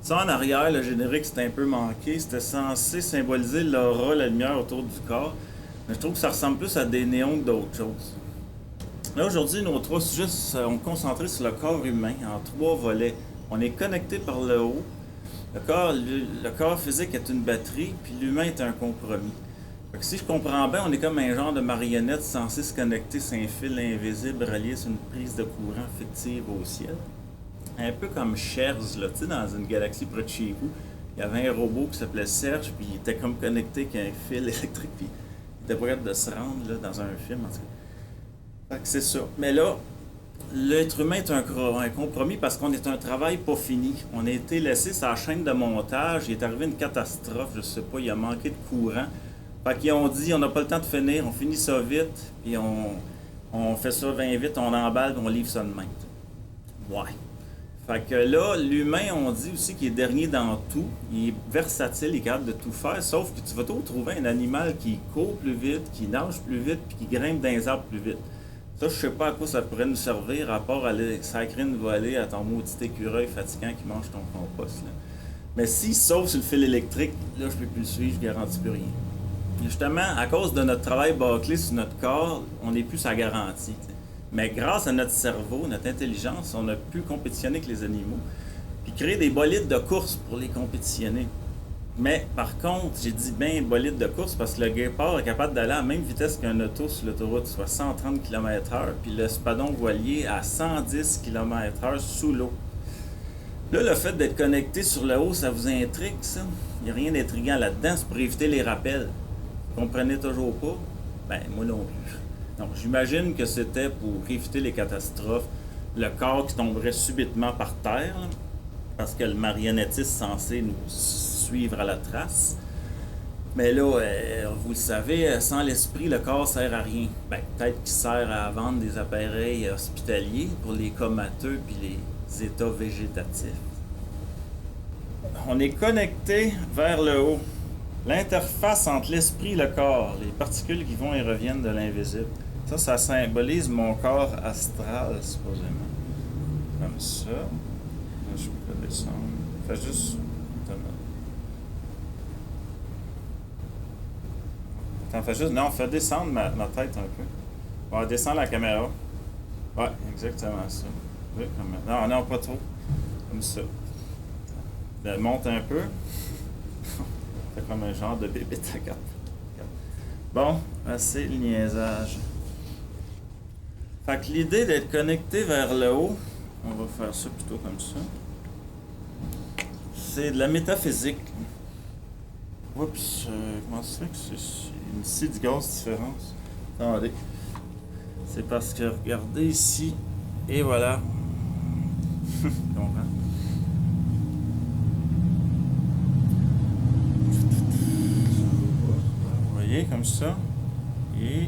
Ça, en arrière, le générique, c'était un peu manqué. C'était censé symboliser l'aura, la lumière autour du corps. Mais je trouve que ça ressemble plus à des néons que d'autres choses. Là, aujourd'hui, nos trois sujets sont concentrés sur le corps humain en trois volets. On est connecté par le haut. Le corps physique est une batterie, puis l'humain est un compromis. Fait que si je comprends bien, on est comme un genre de marionnette censé se connecter sur un fil invisible relié sur une prise de courant fictive au ciel. Un peu comme Serge, là, tu sais, dans une galaxie près de chez vous. Il y avait un robot qui s'appelait Serge, puis il était comme connecté avec un fil électrique, puis il était pas capable de se rendre là, dans un film, en tout cas. Fait que c'est ça. Mais là, l'être humain est un compromis parce qu'on est un travail pas fini. On a été laissé sur la chaîne de montage, il est arrivé une catastrophe, je sais pas, il a manqué de courant. Fait qu'ils ont dit, on n'a pas le temps de finir, on finit ça vite, puis on fait ça bien vite, on emballe, puis on livre ça de même. Ouais. Fait que là, l'humain, on dit aussi qu'il est dernier dans tout. Il est versatile, il est capable de tout faire, sauf que tu vas toujours trouver un animal qui court plus vite, qui nage plus vite, puis qui grimpe dans les arbres plus vite. Ça, je sais pas à quoi ça pourrait nous servir, à part aller sacrer une volée à ton maudit écureuil fatigant qui mange ton compost. Là. Mais s'il saute sur le fil électrique, là, je peux plus le suivre, je garantis plus rien. Justement, à cause de notre travail bâclé sur notre corps, on n'est plus sa garantie. T'sais. Mais grâce à notre cerveau, notre intelligence, on a pu compétitionner avec les animaux, puis créer des bolides de course pour les compétitionner. Mais par contre, j'ai dit bien bolide de course parce que le guépard est capable d'aller à la même vitesse qu'un auto sur l'autoroute, soit 130 km/h, puis le spadon voilier à 110 km/h sous l'eau. Là, le fait d'être connecté sur le haut, ça vous intrigue, ça? Il n'y a rien d'intriguant là-dedans, c'est pour éviter les rappels. Vous comprenez toujours pas? Ben, moi non plus. Donc, j'imagine que c'était pour éviter les catastrophes, le corps qui tomberait subitement par terre, là, parce que le marionnettiste est censé nous suivre à la trace. Mais là, vous le savez, sans l'esprit, le corps sert à rien. Ben, peut-être qu'il sert à vendre des appareils hospitaliers pour les comateux puis les états végétatifs. On est connecté vers le haut. L'interface entre l'esprit et le corps, les particules qui vont et reviennent de l'invisible. Ça symbolise mon corps astral, supposément. Comme ça. Là, je peux descendre. Fais juste... Attends, fais juste... Non, fais descendre ma tête un peu. On va descendre la caméra. Ouais, exactement ça. Oui, comme... Non, non, pas trop. Comme ça. Monte un peu. Fait comme un genre de bébé à 4. Bon, assez le niaisage. Fait que l'idée d'être connecté vers le haut, on va faire ça plutôt comme ça, c'est de la métaphysique. Oups, comment ça se fait que c'est une si de grosse différence? Attendez. C'est parce que, regardez ici, et voilà. Tu comprends? Vous voyez, comme ça. Et.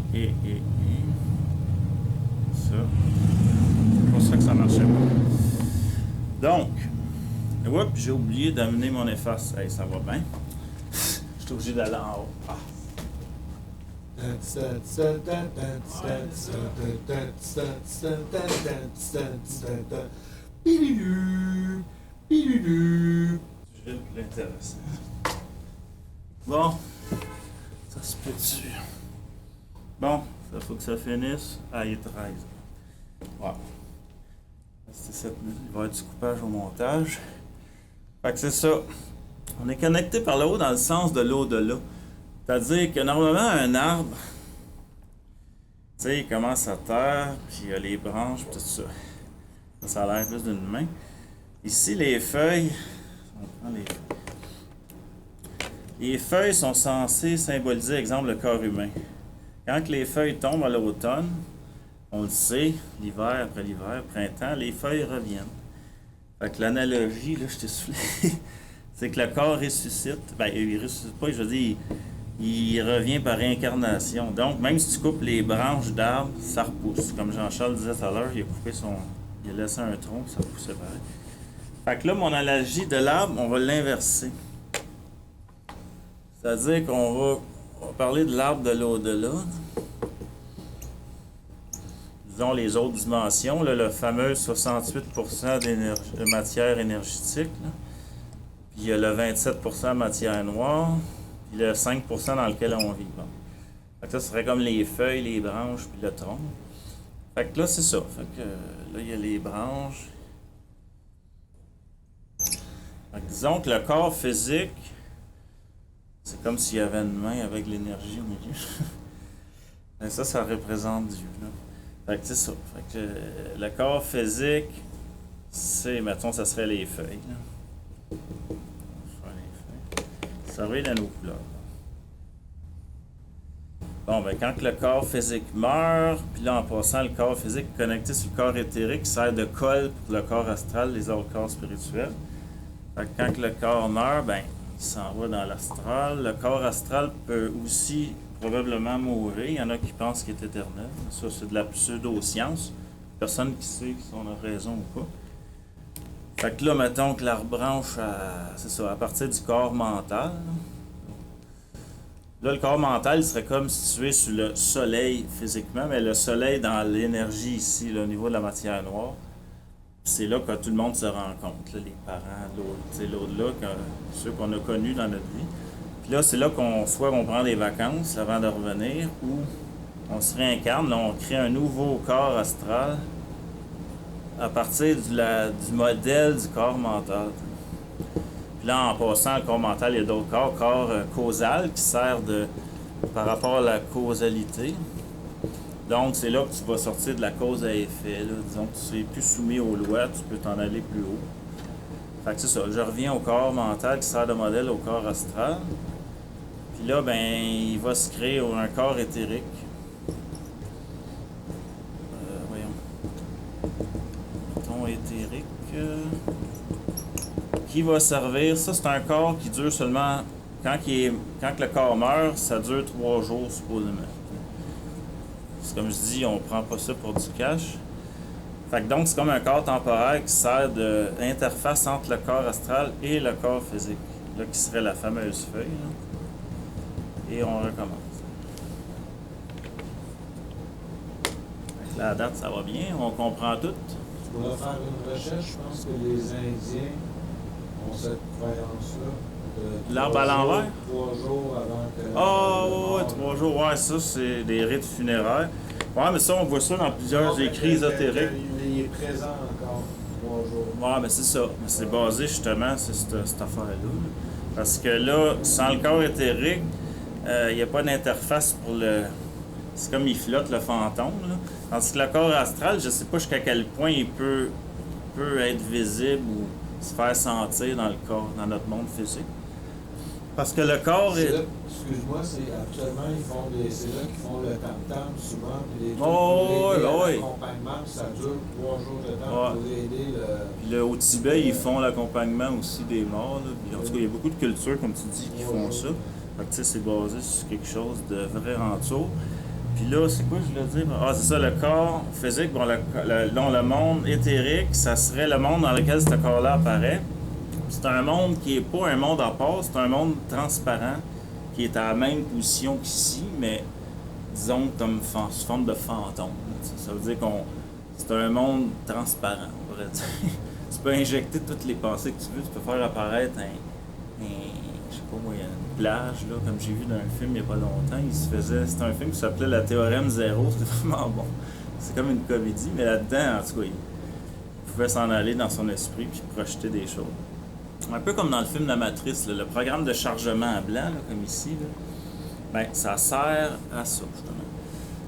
Ça. C'est pour ça que ça marchait pas. Donc, oups, j'ai oublié d'amener mon efface. Hey, ça va bien. Je suis obligé d'aller en haut. Ah. Je vais l'intéressant. Bon, ça se peut-tu? Bon, ça faut que ça finisse. Ah, il est 13. Wow. Il va y avoir du coupage au montage. Fait que c'est ça. On est connecté par le haut dans le sens de l'au-delà. C'est-à-dire que normalement, un arbre, tu sais, il commence à terre, puis il y a les branches, puis tout ça. Ça a l'air plus d'une main. Ici, les feuilles, on prend les feuilles sont censées symboliser, exemple, le corps humain. Quand les feuilles tombent à l'automne, on le sait, l'hiver après l'hiver, printemps, les feuilles reviennent. Fait que l'analogie, là, je t'ai soufflé, c'est que le corps ressuscite. Ben, il ressuscite pas, je veux dire, il revient par réincarnation. Donc, même si tu coupes les branches d'arbres, ça repousse. Comme Jean-Charles disait tout à l'heure, il a laissé un tronc, ça poussait pareil. Fait que là, mon analogie de l'arbre, on va l'inverser. C'est-à-dire qu'on va parler de l'arbre de l'au-delà. Disons les autres dimensions, là, le fameux 68% de matière énergétique. Là. Puis il y a le 27% matière noire. Puis le 5% dans lequel on vit. Bon. Fait que ça serait comme les feuilles, les branches, puis le tronc. Fait que là, c'est ça. Fait que là, il y a les branches. Fait que disons que le corps physique, c'est comme s'il y avait une main avec l'énergie au milieu. Et ça représente Dieu. Là. Fait que c'est ça. Fait que le corps physique, c'est, mettons, ça serait les feuilles. Là. Ça va dans nos couleurs. Bon, ben quand le corps physique meurt, puis là en passant, le corps physique connecté sur le corps éthérique sert de colle pour le corps astral, les autres corps spirituels. Fait que quand le corps meurt, ben il s'en va dans l'astral. Le corps astral peut aussi probablement mourir. Il y en a qui pensent qu'il est éternel. Ça, c'est de la pseudo-science. Personne qui sait si on a raison ou pas. Fait que là, mettons que l'arbre branche, c'est ça, à partir du corps mental. Là, le corps mental, il serait comme situé sur le soleil physiquement, mais le soleil dans l'énergie ici, là, au niveau de la matière noire. C'est là que tout le monde se rencontre, là, les parents, l'au-delà, ceux qu'on a connus dans notre vie. Puis là, c'est là soit on prend des vacances avant de revenir, ou on se réincarne, là, on crée un nouveau corps astral à partir du modèle du corps mental. Puis là, en passant, le corps mental, il y a d'autres corps, corps causal qui sert par rapport à la causalité. Donc, c'est là que tu vas sortir de la cause à effet. Là. Disons que tu n'es plus soumis aux lois, tu peux t'en aller plus haut. Fait que c'est ça, je reviens au corps mental qui sert de modèle au corps astral. Puis là, ben, il va se créer un corps éthérique. Éthérique qui va servir. Ça, c'est un corps qui dure seulement. Quand le corps meurt, ça dure 3 jours, supposément. C'est comme je dis, on prend pas ça pour du cash. Fait que donc, c'est comme un corps temporaire qui sert d'interface entre le corps astral et le corps physique. Là, qui serait la fameuse feuille. Là. Et on recommence. Fait que là, à date, ça va bien. On comprend tout. Pour faire une recherche, je pense que les Indiens ont cette croyance-là. L'arbre à l'envers? 3 jours avant que... Ah, ouais, 3 jours. Ouais, ça, c'est des rites funéraires. Ouais, mais ça, on voit ça dans plusieurs écrits ésotériques. Il est présent encore 3 jours. Ouais, mais c'est ça. Mais c'est basé justement sur cette affaire-là. Parce que là, sans le corps éthérique, il n'y a pas d'interface pour le... C'est comme il flotte le fantôme, là. Tandis que le corps astral, je sais pas jusqu'à quel point il peut être visible ou se faire sentir dans le corps, dans notre monde physique. Parce que le corps est... Excuse-moi, c'est actuellement, c'est là qu'ils font le tam-tam souvent, puis les l'accompagnement, puis ça dure 3 jours de temps pour aider le... Puis au Tibet, ils font l'accompagnement aussi des morts, là. Puis, en tout cas, il y a beaucoup de cultures, comme tu dis, qui font ça. Fait que tu sais, c'est basé sur quelque chose de vrai retour. Puis là, c'est quoi je voulais dire? Ah, c'est ça, le corps physique, bon, le monde éthérique, ça serait le monde dans lequel ce corps-là apparaît. C'est un monde qui n'est pas un monde à part, c'est un monde transparent, qui est à la même position qu'ici, mais disons comme sous forme de fantôme. Ça veut dire c'est un monde transparent, on pourrait dire. Tu peux injecter toutes les pensées que tu veux, tu peux faire apparaître je sais pas moi, une plage, là, comme j'ai vu dans un film il n'y a pas longtemps, c'était un film qui s'appelait La Théorème Zéro, c'était vraiment bon. C'est comme une comédie, mais là-dedans, en tout cas, il pouvait s'en aller dans son esprit puis projeter des choses. Un peu comme dans le film La Matrice, là, le programme de chargement à blanc, là, comme ici, là, ben, ça sert à ça, justement.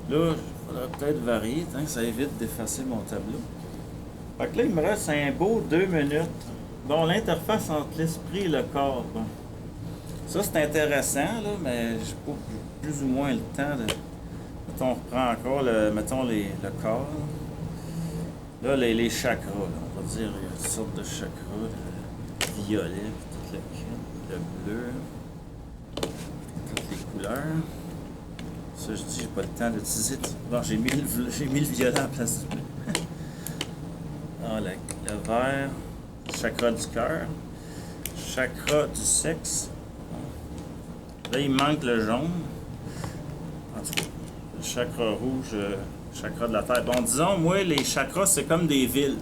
Là, il faudrait peut-être varier, ça évite d'effacer mon tableau. Fait que là, il me reste un beau 2 minutes. Bon, l'interface entre l'esprit et le corps. Bon. Ça, c'est intéressant, là, mais j'ai pas plus ou moins le temps de... Mettons, on reprend encore le corps. Là, les chakras, là, on va dire, il y a toutes sortes de chakras, le violet, tout le kit, le bleu, toutes les couleurs. Ça, je dis, j'ai pas le temps d'utiliser. Bon, j'ai mis le violet à la place du bleu. Ah, le vert, chakra du cœur, chakra du sexe. Là, il manque le jaune. En tout cas, le chakra rouge, chakra de la terre. Bon, disons, moi, les chakras, c'est comme des villes.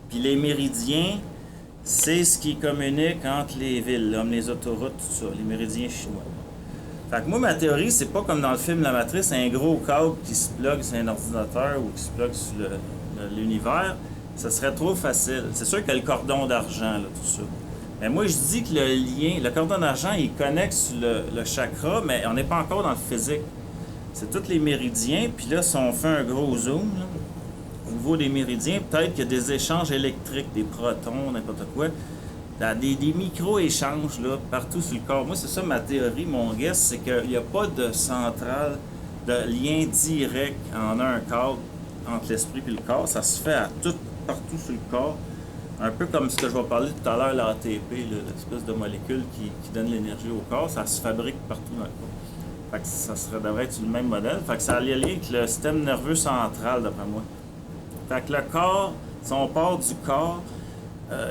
Puis les méridiens, c'est ce qui communique entre les villes, comme les autoroutes, tout ça, les méridiens chinois. Fait que moi, ma théorie, c'est pas comme dans le film La Matrice, un gros câble qui se plug sur un ordinateur ou qui se plug sur l'univers. Ça serait trop facile. C'est sûr qu'il y a le cordon d'argent, là, tout ça. Mais moi, je dis que le cordon d'argent, il connecte sur le chakra, mais on n'est pas encore dans le physique. C'est tous les méridiens, puis là, si on fait un gros zoom, là, au niveau des méridiens, peut-être qu'il y a des échanges électriques, des protons, n'importe quoi. Des micro-échanges là, partout sur le corps. Moi, c'est ça ma théorie, mon guess, c'est qu'il n'y a pas de centrale, de lien direct en un cadre entre l'esprit et le corps. Ça se fait partout sur le corps. Un peu comme ce que je vais parler tout à l'heure, l'ATP, l'espèce de molécule qui donne l'énergie au corps. Ça se fabrique partout dans le corps. Fait que ça devrait être le même modèle. Fait que ça a lié avec le système nerveux central, d'après moi. Fait que le corps, si on part du corps,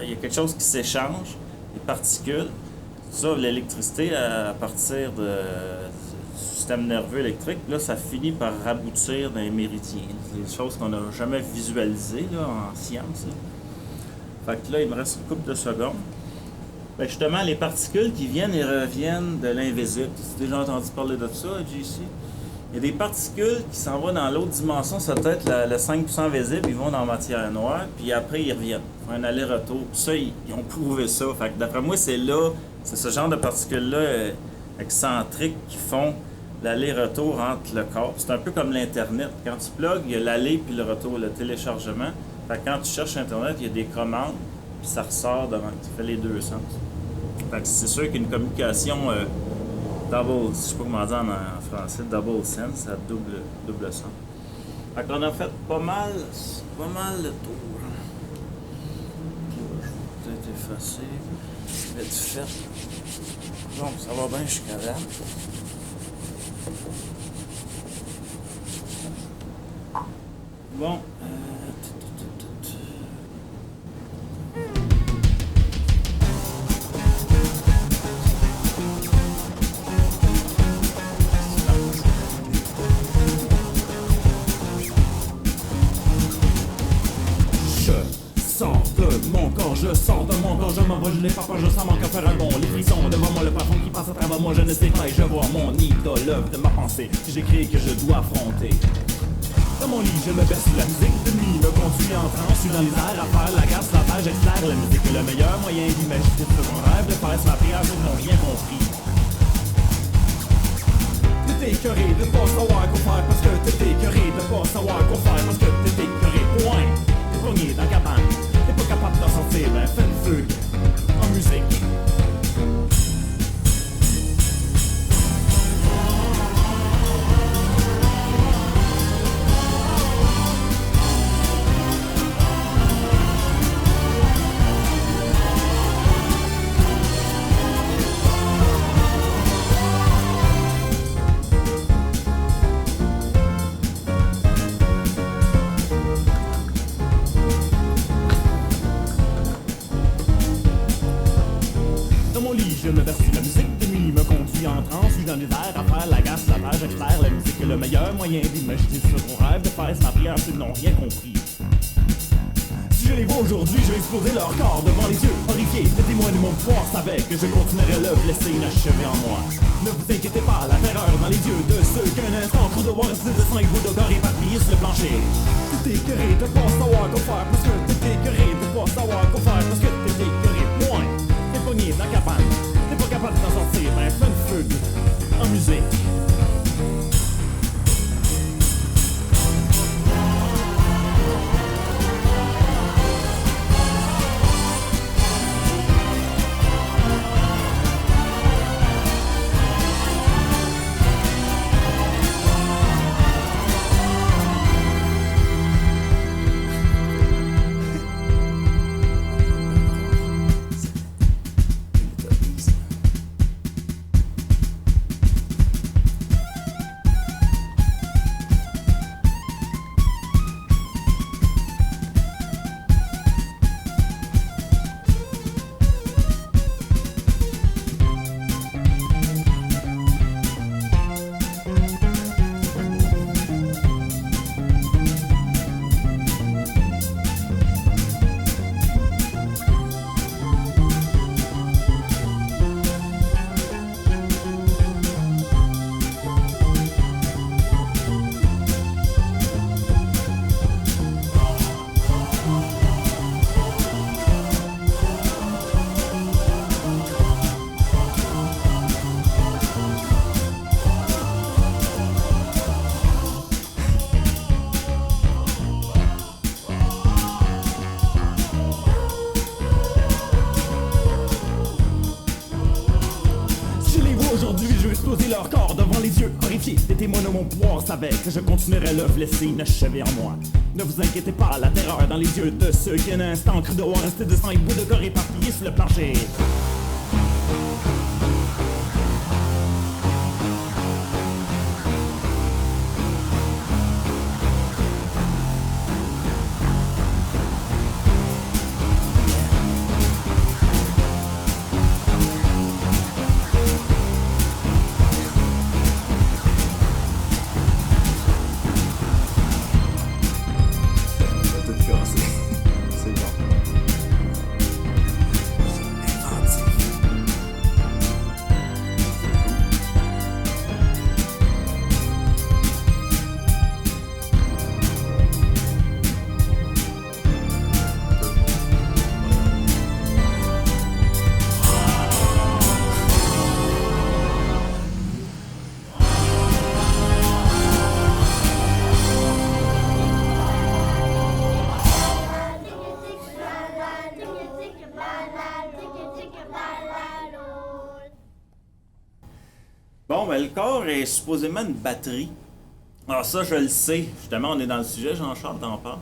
il y a quelque chose qui s'échange, des particules. Ça, l'électricité, à partir du système nerveux électrique, là, ça finit par aboutir dans les méridiens. C'est des choses qu'on n'a jamais visualisées là, en science. Là. Fait que là, il me reste une couple de secondes. Ben justement, les particules qui viennent et reviennent de l'invisible. Tu as déjà entendu parler de ça, JC? Il y a des particules qui s'en vont dans l'autre dimension, ça peut être le 5% visible, ils vont dans la matière noire, puis après ils reviennent. Ils font un aller-retour. Puis ça, ils ont prouvé ça. Fait que d'après moi, c'est ce genre de particules-là excentriques qui font l'aller-retour entre le corps. C'est un peu comme l'Internet. Quand tu plugues, il y a l'aller puis le retour, le téléchargement. Fait que quand tu cherches Internet, il y a des commandes, puis ça ressort devant. Tu fais les deux sens. Fait que c'est sûr qu'une communication double, je sais pas comment dire en français, double sense, ça double sens. Fait qu'on a fait pas mal le tour. Je vais peut-être effacer. Vite fait. Donc, ça va bien jusqu'à là. Bon. Je sors de mon corps, je m'envole, je n'ai pas peur, je sens mon cœur faire un bond. Les frissons devant moi, le plafond qui passe à travers moi, je ne sais pas et je vois mon idole, l'œuvre de ma pensée, que j'écris que je dois affronter. Dans mon lit, je me berce la musique de nuit, me conduit en transe, je suis dans les airs à faire la garce, la page, j'extraire la musique est le meilleur moyen d'imaginer ce qu'on rêve, de faire ma prière, ils n'ont rien compris. T'es écœuré de pas savoir quoi faire, parce que t'es écœuré de pas savoir quoi faire, parce que t'es écœuré, point. T'es pogné dans la cabane. T'es pas capable d'en sortir, ben fais le feu en musique. Je me verse la musique de nuit, me conduit en transe, je suis dans les airs à faire la gasse, la page, j'extraire la musique est le meilleur moyen d'imaginer ce qu'on rêve, de faire ma prière, s'ils n'ont rien compris. Si je les vois aujourd'hui, je vais exploser leur corps devant les yeux horrifiés. Les témoins de mon pouvoir savaient que je continuerais l'œuvre laissée inachevé en moi. Ne vous inquiétez pas, la terreur dans les yeux de ceux qu'un instant trop de voir de sang et vous d'odeur éparpillés sur le plancher. T'es écœuré de pas savoir quoi faire, parce que t'es écœuré de pas savoir quoi faire, parce que t'es écœuré, point. T'es pogné dans la cabane, t'es pas capable d'en sortir, ben fais une fugue en musique. exploser leur corps devant les yeux horrifiés des témoins de mon pouvoir savaient que je continuerais l'œuvre laissée inachevé en moi. Ne vous inquiétez pas, la terreur dans les yeux de ceux qui un instant cru devoir rester de sang et bouts de corps éparpillés sur le plancher. Bon, ben le corps est supposément une batterie. Alors ça, je le sais. Justement, on est dans le sujet, Jean-Charles t'en parle.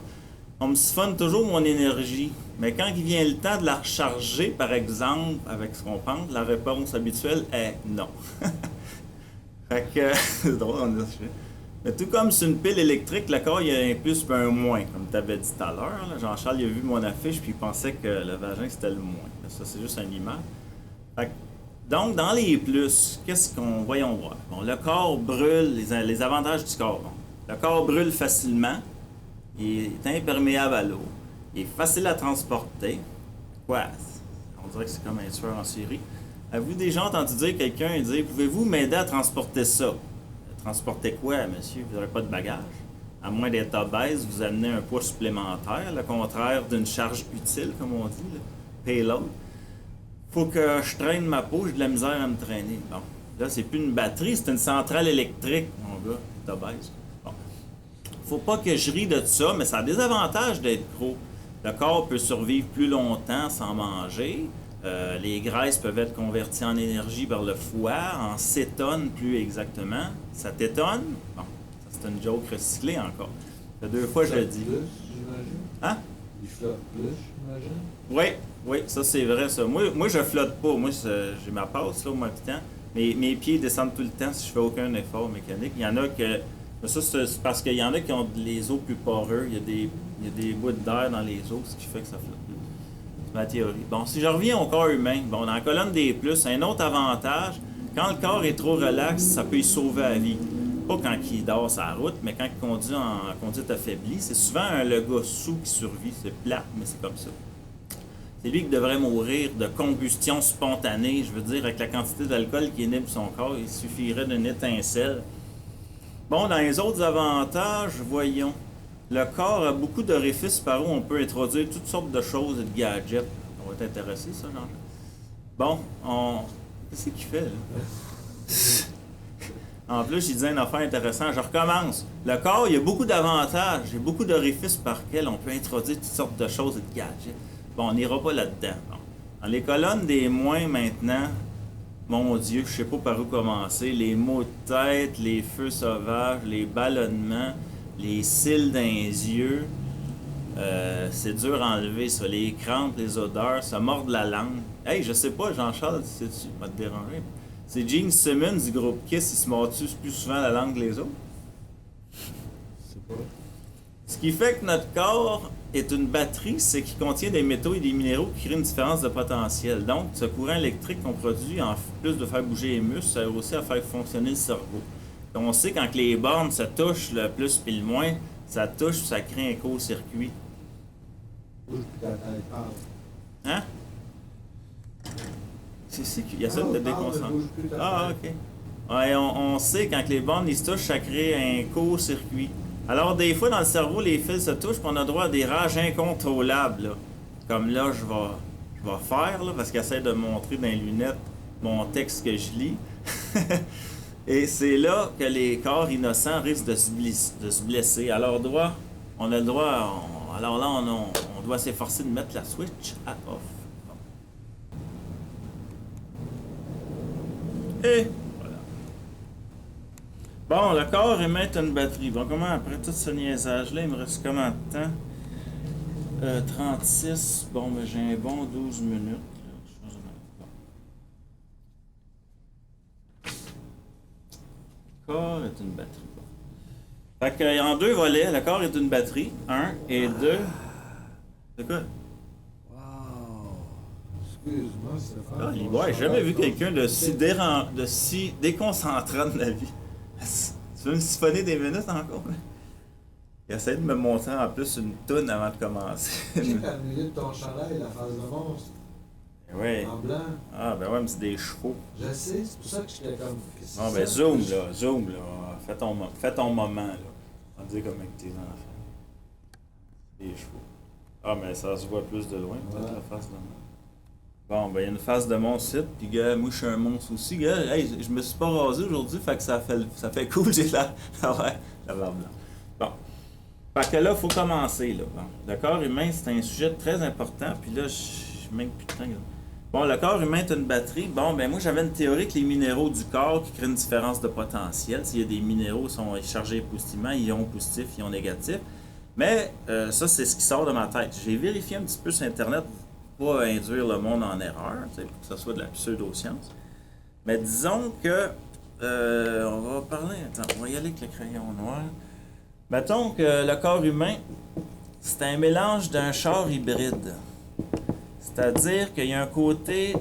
On me siphonne toujours mon énergie. Mais quand il vient le temps de la recharger, par exemple, avec ce qu'on pense, la réponse habituelle est non. Fait que, c'est drôle, on est dans le sujet. Mais tout comme sur une pile électrique, le corps, il y a un plus et un moins, comme tu avais dit tout à l'heure. Jean-Charles, il a vu mon affiche, puis il pensait que le vagin, c'était le moins. Ça, c'est juste un image. Fait que, donc, dans les plus, qu'est-ce qu'on... Voyons voir. Bon, le corps brûle, les avantages du corps. Bon, le corps brûle facilement, il est imperméable à l'eau, il est facile à transporter. Quoi? On dirait que c'est comme un tueur en série. Avez-vous déjà entendu dire quelqu'un dire « Pouvez-vous m'aider à transporter ça? » Transporter quoi, monsieur? Vous n'aurez pas de bagage. À moins d'être obèse, vous amenez un poids supplémentaire, le contraire d'une charge utile, comme on dit, là. Payload. Faut que je traîne ma peau, j'ai de la misère à me traîner. Bon, là, c'est plus une batterie, c'est une centrale électrique, mon gars, t'es obèse. Bon. Faut pas que je rie de ça, mais ça a des avantages d'être gros. Le corps peut survivre plus longtemps sans manger. Les graisses peuvent être converties en énergie par le foie, en cétone plus exactement. Ça t'étonne? Bon, ça c'est une joke recyclée encore. Ça fait 2 fois que je le dis. Plus, j'imagine. Hein? Il flotte plus, j'imagine. Oui, ça c'est vrai ça. Moi je flotte pas. Moi j'ai ma passe là au même temps. Mes pieds descendent tout le temps si je fais aucun effort mécanique. Il y en a que. Ça c'est parce qu'il y en a qui ont les os plus poreux. Il y a des bouts d'air dans les os, ce qui fait que ça flotte plus. C'est ma théorie. Bon, si je reviens au corps humain, bon, dans la colonne des plus, un autre avantage, quand le corps est trop relax, ça peut y sauver la vie. Pas quand il dort sa route, mais quand il conduit en conduite affaiblie. C'est souvent le gars sous qui survit. C'est plate, mais c'est comme ça. C'est lui qui devrait mourir de combustion spontanée. Je veux dire, avec la quantité d'alcool qui inhibe son corps, il suffirait d'une étincelle. Bon, dans les autres avantages, voyons. Le corps a beaucoup d'orifices par où on peut introduire toutes sortes de choses et de gadgets. On va t'intéresser, ça, Jean-Jacques? Bon, Qu'est-ce qu'il fait, là? En plus, je disais une affaire intéressante. Je recommence. Le corps, il y a beaucoup d'avantages. Il y a beaucoup d'orifices par lesquels on peut introduire toutes sortes de choses et de gadgets. Bon, on n'ira pas là-dedans. Bon. Dans les colonnes des moins, maintenant, mon Dieu, je sais pas par où commencer. Les maux de tête, les feux sauvages, les ballonnements, les cils dans les yeux. C'est dur à enlever, ça. Les crampes, les odeurs, ça mord la langue. Hey, je sais pas, Jean-Charles, tu vas te déranger. C'est Gene Simmons du groupe Kiss, il se mord-tu plus souvent la langue que les autres? Je sais pas. Ce qui fait que notre corps est une batterie, c'est qu'il contient des métaux et des minéraux qui créent une différence de potentiel. Donc, ce courant électrique qu'on produit, en plus de faire bouger les muscles, ça a aussi à faire fonctionner le cerveau. Donc, on sait quand les bornes se touchent, le plus et le moins, ça touche, ça crée un court-circuit. Bouge puis ta tête parle. Hein? C'est qu'il y a ça de déconcentré. Ah, ok. Ouais, on sait quand les bornes ils se touchent, ça crée un court-circuit. Alors, des fois, dans le cerveau, les fils se touchent, puis on a droit à des rages incontrôlables. Là. Comme là, je vais faire, là, parce qu'il essaie de montrer dans les lunettes mon texte que je lis. Et c'est là que les corps innocents risquent de se blesser. Alors, on a le droit. Alors là, on doit s'efforcer de mettre la switch à off. Et voilà. Bon, le corps émet une batterie. Bon, comment après tout ce niaisage-là, il me reste combien de temps? 36. Bon, mais j'ai un bon 12 minutes. Le corps est une batterie. Bon. Fait que, en 2 volets, le corps est une batterie. 1 et 2. C'est quoi? Excuse-moi, Stéphane. Ah, j'ai jamais vu quelqu'un de si déconcentrant de la vie. Tu veux me siphonner des minutes encore? Hein? Il essaie de me montrer en plus une toune avant de commencer. Tu sais qu'à milieu de ton chandail, la face de monstre, Oui. en blanc. Ah, ben ouais, mais c'est des chevaux. Je sais, c'est pour ça que j'étais comme. Non, ben zoom là. Fais ton moment, là. On va dire comme avec tes enfants. Des chevaux. Ah, mais ça se voit plus de loin, peut-être, la face de monstre. Bon, ben il y a une face de monstre ici, puis gars, moi je suis un monstre aussi, gars. Hey, je me suis pas rasé aujourd'hui, fait que ça fait cool, j'ai la barbe blanche. Bon. Fait que là, il faut commencer, là. Bon. Le corps humain, c'est un sujet très important, puis là, je manque plus de temps. Bon, le corps humain est une batterie. Bon, ben moi, j'avais une théorie que les minéraux du corps qui créent une différence de potentiel. S'il y a des minéraux qui sont chargés positivement, ions positifs, ions négatifs. Mais ça, c'est ce qui sort de ma tête. J'ai vérifié un petit peu sur Internet pour pas induire le monde en erreur, pour que ce soit de la pseudo-science. Mais disons que... on va parler... Attends, on va y aller avec le crayon noir. Mettons que le corps humain, c'est un mélange d'un char hybride. C'est-à-dire qu'il y a un côté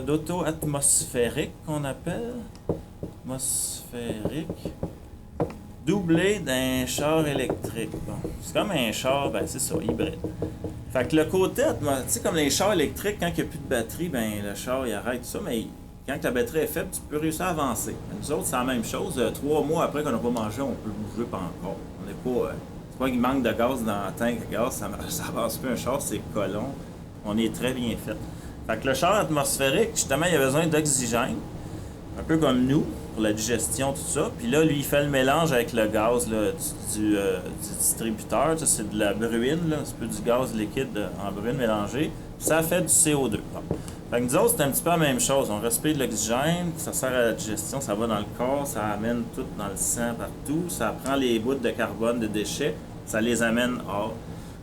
d'auto-atmosphérique qu'on appelle, atmosphérique, doublé d'un char électrique. Bon, c'est comme un char, ben c'est ça, hybride. Fait que le côté, tu sais, comme les chars électriques, quand il n'y a plus de batterie, ben le char il arrête tout ça, mais quand la batterie est faible, tu peux réussir à avancer. Mais nous autres, c'est la même chose. 3 mois après qu'on n'a pas mangé, on peut bouger pas encore. On n'est pas. C'est pas qu'il manque de gaz dans la tank de gaz, ça avance plus un char, c'est colon. On est très bien fait. Fait que le char atmosphérique, justement, il a besoin d'oxygène, un peu comme nous, pour la digestion, tout ça. Puis là, lui, il fait le mélange avec le gaz là, du distributeur. Ça, c'est de la bruine, là, c'est un peu du gaz liquide en bruine mélangé. Ça fait du CO2. Bon. Fait que nous autres, c'est un petit peu la même chose. On respire de l'oxygène, ça sert à la digestion, ça va dans le corps, ça amène tout dans le sang partout, ça prend les bouts de carbone, de déchets, ça les amène hors.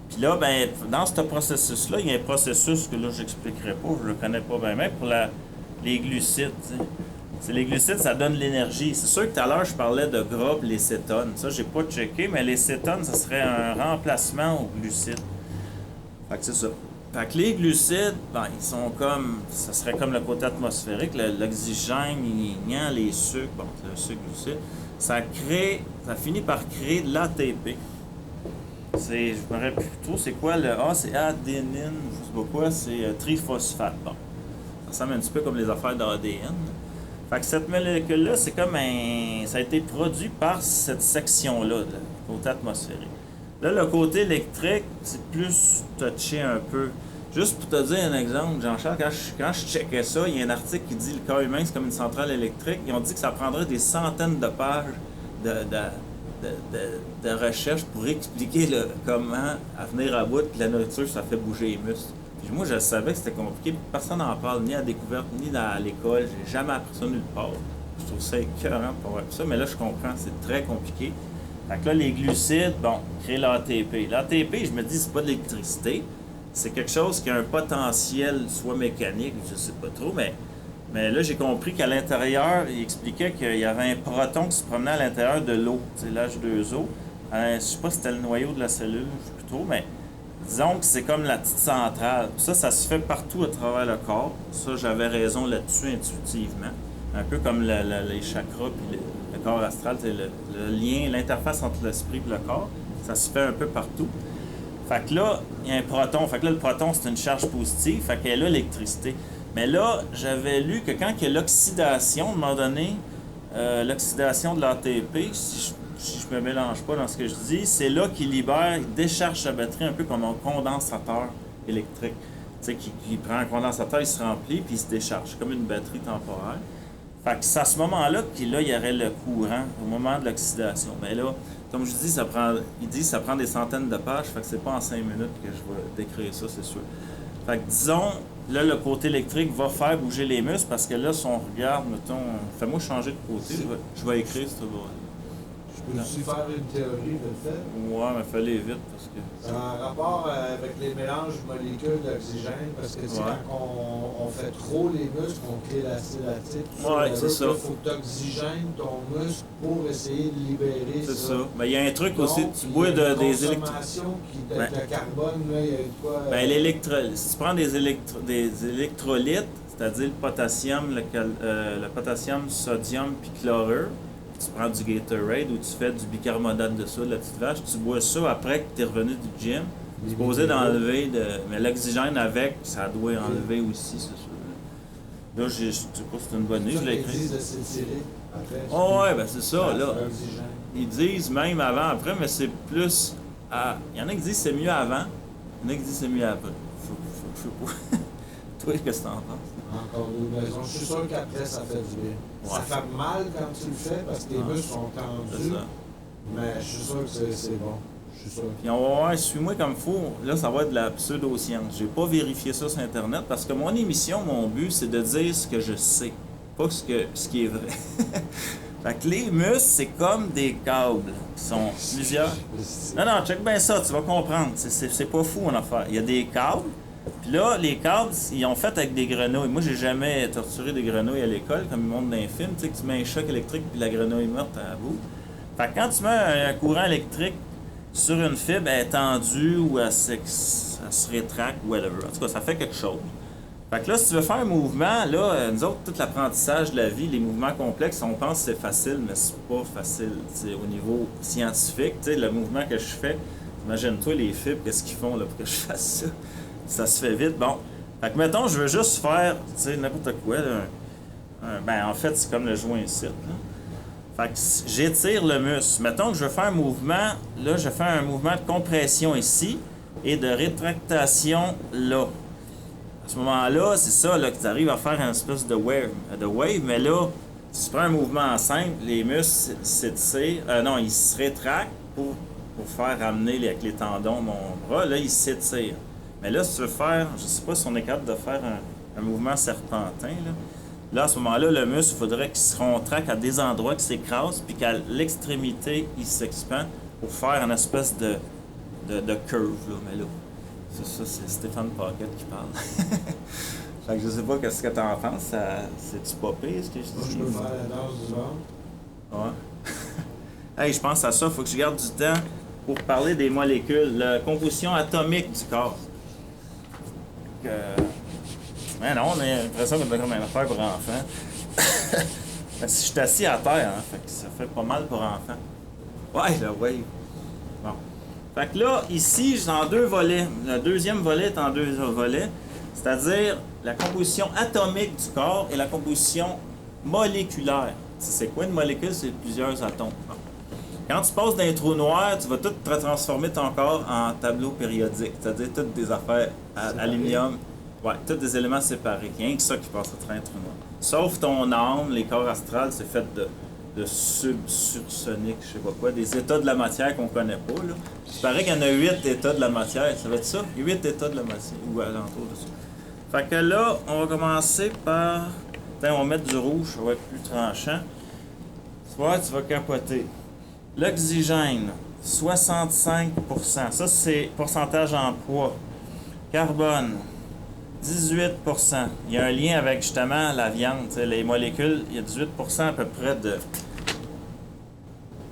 Puis là, ben, dans ce processus-là, il y a un processus que là, je n'expliquerai pas, je le connais pas bien, pour les glucides. C'est les glucides, ça donne l'énergie. C'est sûr que tout à l'heure, je parlais de gras et les cétones. Ça, j'ai pas checké, mais les cétones, ça serait un remplacement aux glucides. Fait que c'est ça. Fait que les glucides, ben, ils sont comme, ça serait comme le côté atmosphérique, l'oxygène, les sucres, bon, le sucre glucide, ça finit par créer de l'ATP. Je me rappelle plus trop, c'est quoi le A, c'est adénine, je sais pas quoi, c'est triphosphate. Bon, ça ressemble un petit peu comme les affaires d'ADN. Fait que cette molécule-là, c'est comme ça a été produit par cette section-là, le côté atmosphérique. Là, le côté électrique, c'est plus touché un peu. Juste pour te dire un exemple, Jean-Charles, quand je checkais ça, il y a un article qui dit que le corps humain, c'est comme une centrale électrique. Ils ont dit que ça prendrait des centaines de pages de recherche pour expliquer comment à venir à bout que la nourriture, ça fait bouger les muscles. Puis moi, je savais que c'était compliqué. Personne n'en parle, ni à la découverte, ni à l'école. J'ai jamais appris ça nulle part. Je trouve ça écœurant pour voir ça, mais là, je comprends, c'est très compliqué. Fait que là, les glucides, bon, créent l'ATP. L'ATP, je me dis, c'est pas de l'électricité. C'est quelque chose qui a un potentiel, soit mécanique, je sais pas trop, mais là, j'ai compris qu'à l'intérieur, il expliquait qu'il y avait un proton qui se promenait à l'intérieur de l'eau, c'est l'H2O. Je sais pas si c'était le noyau de la cellule, je sais plus trop, mais disons que c'est comme la petite centrale. Ça se fait partout à travers le corps. Ça, j'avais raison là-dessus intuitivement. Un peu comme les chakras puis le corps astral, c'est le lien, l'interface entre l'esprit et le corps. Ça se fait un peu partout. Fait que là, il y a un proton. Fait que là, le proton, c'est une charge positive. Fait qu'elle a l'électricité. Mais là, j'avais lu que quand il y a l'oxydation, à un moment donné, l'oxydation de l'ATP, si je me mélange pas dans ce que je dis, c'est là qu'il libère, il décharge sa batterie un peu comme un condensateur électrique. Tu sais, qui prend un condensateur, il se remplit, puis il se décharge, comme une batterie temporaire. Fait que c'est à ce moment-là qu'il y aurait le courant, au moment de l'oxydation. Mais là, comme je dis, il dit que ça prend des centaines de pages, fait que c'est pas en 5 minutes que je vais décrire ça, c'est sûr. Fait que disons, là, le côté électrique va faire bouger les muscles, parce que là, si on regarde, mettons, fais-moi changer de côté, je vais écrire ce bord-là. peux aussi faire une théorie de le fait. Ouais, mais fallait vite parce que. C'est en rapport avec les mélanges molécules d'oxygène, parce que tu sais, quand on fait trop les muscles, on crée l'acide lactique. Ouais, c'est ça. Il faut que tu oxygènes ton muscle pour essayer de libérer ça. C'est ça. Mais il y a un truc donc, aussi, tu bois des électrons. De carbone, là, il y a quoi? Si tu prends des électrolytes, c'est-à-dire le potassium, le potassium, sodium puis chlorure, tu prends du Gatorade ou tu fais du bicarbonate de soude, la petite vache, tu bois ça après que tu es revenu du gym. Tu es supposé d'enlever mais l'oxygène avec, ça doit enlever aussi, c'est sûr. Là, je sais pas si c'est une bonne idée, je l'ai écrit. Ils disent de s'étirer après. Oh ouais, ben c'est ça, là. Ils disent même avant, après, mais c'est plus. Il y en a qui disent que c'est mieux avant, il y en a qui disent que c'est mieux après. Je sais pas. Toi, qu'est-ce que t'en penses? Encore deux raisons. Je suis sûr qu'après, ça fait du bien. Ouais. Ça fait mal quand tu le fais parce que tes muscles sont tendus. Mais je suis sûr que c'est bon. Je suis sûr. Puis on va voir, suis-moi comme il faut. Là, ça va être de la pseudo-science. J'ai pas vérifié ça sur Internet parce que mon émission, mon but, c'est de dire ce que je sais, pas ce qui est vrai. Fait que les muscles, c'est comme des câbles qui sont plusieurs. Non, check bien ça, tu vas comprendre. C'est pas fou en affaire. Il y a des câbles. Puis là, les câbles, ils ont fait avec des grenouilles. Moi, j'ai jamais torturé des grenouilles à l'école, comme ils montrent dans les films. Tu sais, que tu mets un choc électrique puis la grenouille morte à bout. Fait que quand tu mets un courant électrique sur une fibre, elle est tendue ou elle se rétracte ou whatever. En tout cas, ça fait quelque chose. Fait que là, si tu veux faire un mouvement, là, nous autres, tout l'apprentissage de la vie, les mouvements complexes, on pense que c'est facile, mais c'est pas facile. T'sais, au niveau scientifique, le mouvement que je fais, imagine-toi les fibres, qu'est-ce qu'ils font là, pour que je fasse ça? Ça se fait vite. Bon. Fait que mettons, je veux juste faire, n'importe quoi. Là, en fait, c'est comme le joint ici. Là. Fait que j'étire le muscle. Mettons que je veux faire un mouvement, là, je fais un mouvement de compression ici et de rétractation là. À ce moment-là, c'est ça là, que tu arrives à faire une espèce de wave. Mais là, si tu prends un mouvement simple, les muscles s'étirent. Ils se rétractent pour faire ramener avec les tendons mon bras. Là, ils s'étirent. Mais là, si tu veux faire, je ne sais pas si on est capable de faire un mouvement serpentin, là, à ce moment-là, le muscle, il faudrait qu'il se contracte à des endroits, qu'il s'écrase, puis qu'à l'extrémité, il s'expand pour faire une espèce de curve. Là. Mais là, c'est Stéphane Paquette qui parle. Fait que je sais pas qu'est-ce que tu en penses. C'est-tu pas pire, ce que je dis? Moi, je peux faire la danse du monde. Ouais. Hey, je pense à ça. Il faut que je garde du temps pour parler des molécules, la composition atomique du corps. Mais non, on a l'impression qu'on a comme une affaire pour enfants. Si je suis assis à terre, fait que ça fait pas mal pour enfants. Ouais, le wave. Bon. Fait que là, ici, j'ai en deux volets. Le deuxième volet est en deux volets, c'est-à-dire la composition atomique du corps et la composition moléculaire. C'est quoi une molécule? C'est plusieurs atomes. Bon. Quand tu passes d'un trou noir, tu vas tout transformer ton corps en tableau périodique, c'est-à-dire toutes des affaires aluminium, tous des éléments séparés. Rien que ça qui passe à travers un trou noir. Sauf ton âme, les corps astrales, c'est fait de sursonique, je sais pas quoi, des états de la matière qu'on connaît pas. Là. Il paraît qu'il y en a 8 états de la matière, ça va être ça? 8 états de la matière, ou alentour de ça. Fait que là, on va commencer par... on va mettre du rouge, ça va être plus tranchant. Tu vois, tu vas capoter. L'oxygène, 65%. Ça, c'est pourcentage en poids. Carbone, 18%. Il y a un lien avec, justement, la viande. Les molécules, il y a 18% à peu près de...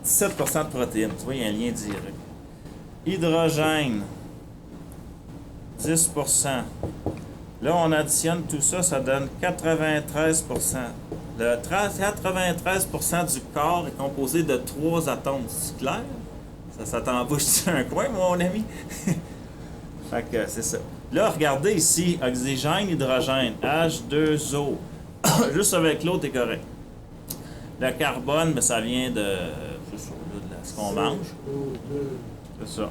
17% de protéines. Tu vois, il y a un lien direct. Hydrogène, 10%. Là, on additionne tout ça, ça donne 93%. Le 93% du corps est composé de 3 atomes. C'est clair? Ça t'embouche sur un coin, mon ami? Fait que c'est ça. Là, regardez ici, oxygène, hydrogène, H2O. Juste avec l'eau, t'es correct. Le carbone, ça vient de ce qu'on mange. C'est ça.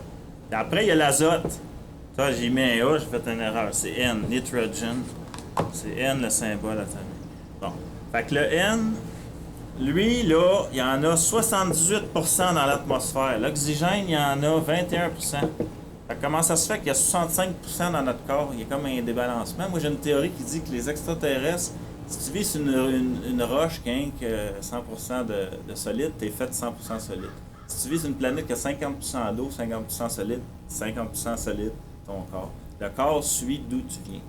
Et après, il y a l'azote. Ça, j'ai mis un A, j'ai fait une erreur. C'est N, nitrogen. C'est N le symbole atomique. Bon. Fait que le N, lui, là, il y en a 78% dans l'atmosphère. L'oxygène, il y en a 21%. Fait que comment ça se fait qu'il y a 65% dans notre corps? Il y a comme un débalancement. Moi, j'ai une théorie qui dit que les extraterrestres, si tu vis sur une roche qui a 100% de solide, t'es fait 100% solide. Si tu vises une planète qui a 50% d'eau, 50% solide, 50% solide, ton corps, le corps suit d'où tu viens.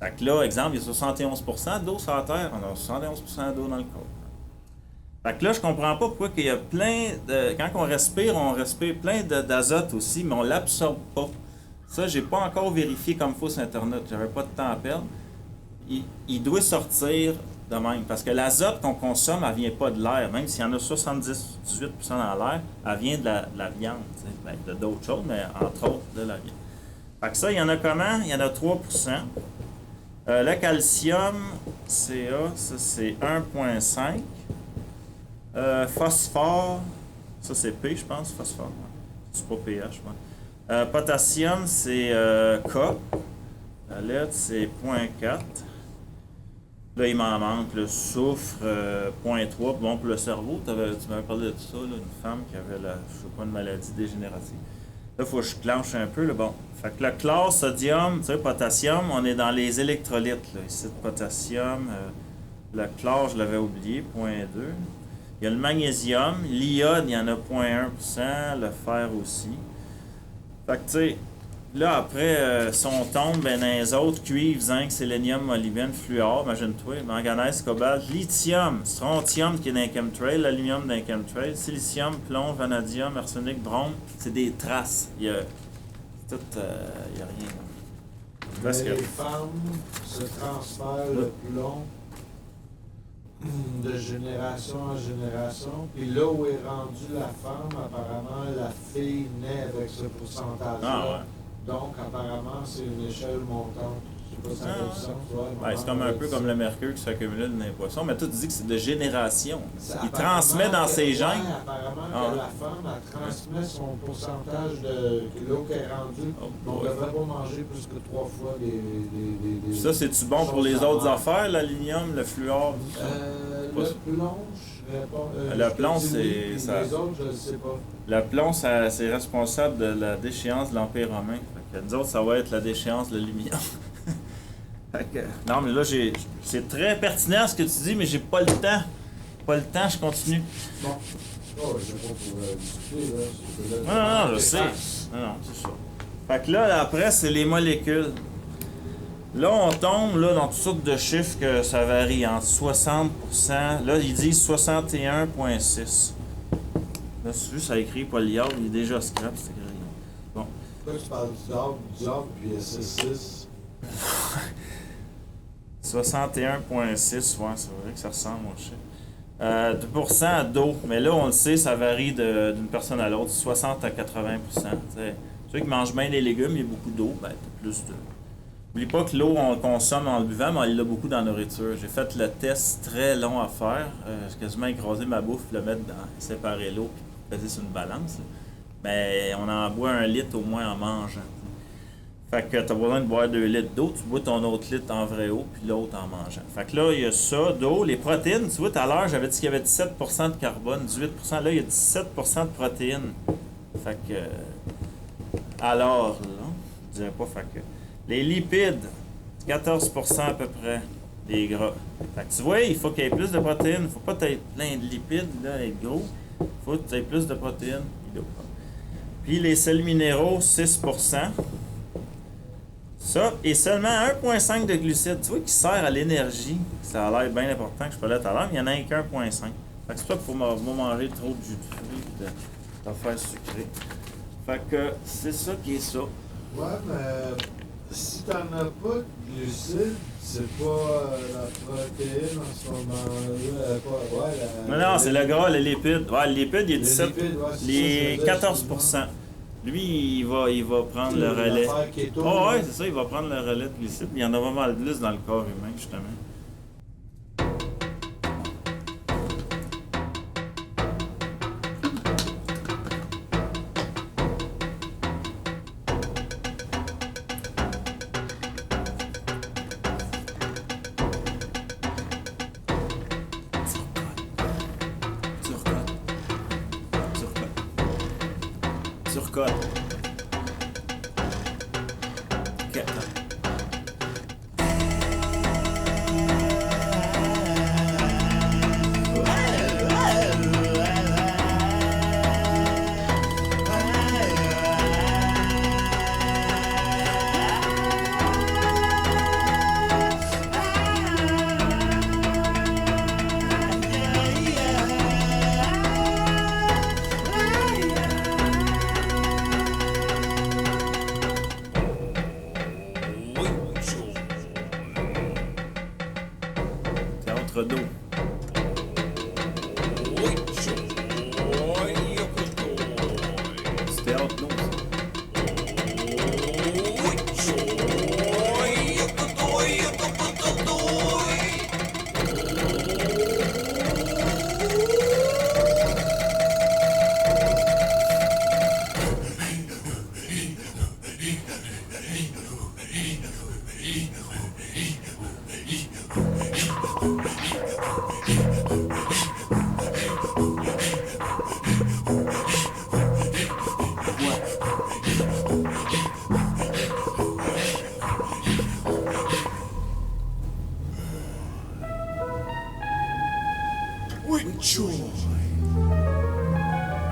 Fait que là, exemple, il y a 71% d'eau sur la Terre, on a 71% d'eau dans le corps. Fait que là, je comprends pas pourquoi il y a plein de... Quand on respire plein d'azote aussi, mais on l'absorbe pas. Ça, j'ai pas encore vérifié comme il faut sur Internet. J'avais pas de temps à perdre. Il doit sortir de même. Parce que l'azote qu'on consomme, elle vient pas de l'air. Même s'il y en a 78% dans l'air, elle vient de la viande. Ben, de d'autres choses, mais entre autres de la viande. Fait que ça, il y en a comment? Il y en a 3%. Le calcium, Ca, ça c'est 1,5. Phosphore, ça c'est P, je pense, phosphore. C'est pas pH, je pense. Potassium, c'est K. La lettre, c'est 0,4. Là, il m'en manque le soufre, 0,3. Bon, pour le cerveau, tu m'avais parlé de ça, là, une femme qui avait une maladie dégénérative. Là, il faut que je clenche un peu. Là, bon. Fait que le chlore, sodium, tu sais, potassium, on est dans les électrolytes. Là. Ici, le potassium, le chlore, je l'avais oublié, 0,2. Il y a le magnésium, l'iode, il y en a 0,1%, le fer aussi. Fait que, tu sais, là, après, si on tombe ben, dans les autres, cuivre, zinc, sélénium, molybdène, fluor, imagine-toi, manganèse, cobalt, lithium, strontium qui est dans les chemtrails, l'aluminium dans les chemtrails, silicium, plomb, vanadium, arsenic, bronze, c'est des traces. Il y a tout, il y a rien. Mais les femmes se transfèrent le plomb de génération en génération, puis là où est rendue la femme, apparemment, la fille naît avec ce pourcentage-là. Ah, ouais. Donc, apparemment, c'est une échelle montante. Je sais pas si ça fait du sens. Ouais, c'est comme un peu comme le mercure qui s'accumule dans les poissons, mais toi, tu dis que c'est de génération. Il apparemment transmet dans ses gènes. Apparemment, que la femme, elle transmet son pourcentage de l'eau qu'elle est rendue. On ne devrait pas manger plus que 3 fois des ça, c'est-tu bon pour les autres affaires, l'aluminium, le fluor? Le plomb, je ne pas. Le plomb, c'est... Ça... Les autres, je ne sais pas. Le plomb, c'est responsable de la déchéance de l'Empire romain. Fait que nous autres, ça va être la déchéance de l'aluminium. Non, mais là, c'est très pertinent ce que tu dis, mais j'ai pas le temps. Pas le temps, je continue. Bon. Oh, je ne sais pas pour discuter, là. Non, je sais. Non, c'est ça. Fait que là, après, c'est les molécules. Là, on tombe là, dans toutes sortes de chiffres que ça varie entre 60%. Là, ils disent 61,6. Là, c'est juste à écrire Polyard, il est déjà scrap, c'est écrit. Bon. Pourquoi tu parles du diable puis SS6? 61,6, ouais, c'est vrai que ça ressemble au chiffre. 2% d'eau, mais là, on le sait, ça varie d'une personne à l'autre, 60 à 80%. Ceux qui mangent bien des légumes, il y a beaucoup d'eau, ben, t'as plus de... N'oublie pas que l'eau, on le consomme en le buvant, mais il l'a beaucoup dans la nourriture. J'ai fait le test très long à faire. J'ai quasiment écrasé ma bouffe, le mettre séparer l'eau, puis peser sur une balance. Mais on en boit 1 litre au moins en mangeant. Fait que t'as besoin de boire 2 litres d'eau, tu bois ton autre litre en vraie eau, puis l'autre en mangeant. Fait que là, il y a ça, d'eau, les protéines. Tu vois, tout à l'heure, j'avais dit qu'il y avait 17% de carbone, 18%. Là, il y a 17% de protéines. Fait que... Alors, là, je dirais pas, fait que... Les lipides, 14% à peu près, des gras. Fait que tu vois, il faut qu'il y ait plus de protéines. Il ne faut pas être plein de lipides, là, être gros. Il faut que tu aies plus de protéines. Puis les sels minéraux, 6%. Ça, et seulement 1,5 de glucides. Tu vois, qui sert à l'énergie. Ça a l'air bien important que je parlais tout à l'heure, mais il n'y en a qu'un 1,5. Fait que c'est pas qu'il faut manger trop de jus de fruits et d'affaires sucrées. Fait que c'est ça qui est ça. Ouais, mais si t'en as pas de glucides, c'est pas la protéine en ce moment-là. Non, c'est le gras, les lipides. Ouais, les lipides, il y a 17. Les 14%. Lui, il va prendre le relais. Oh, ouais, c'est ça, il va prendre le relais de glucides. Il y en a vraiment plus dans le corps humain, justement. Turcotte. OK. litres d'eau. C'était hâte, non?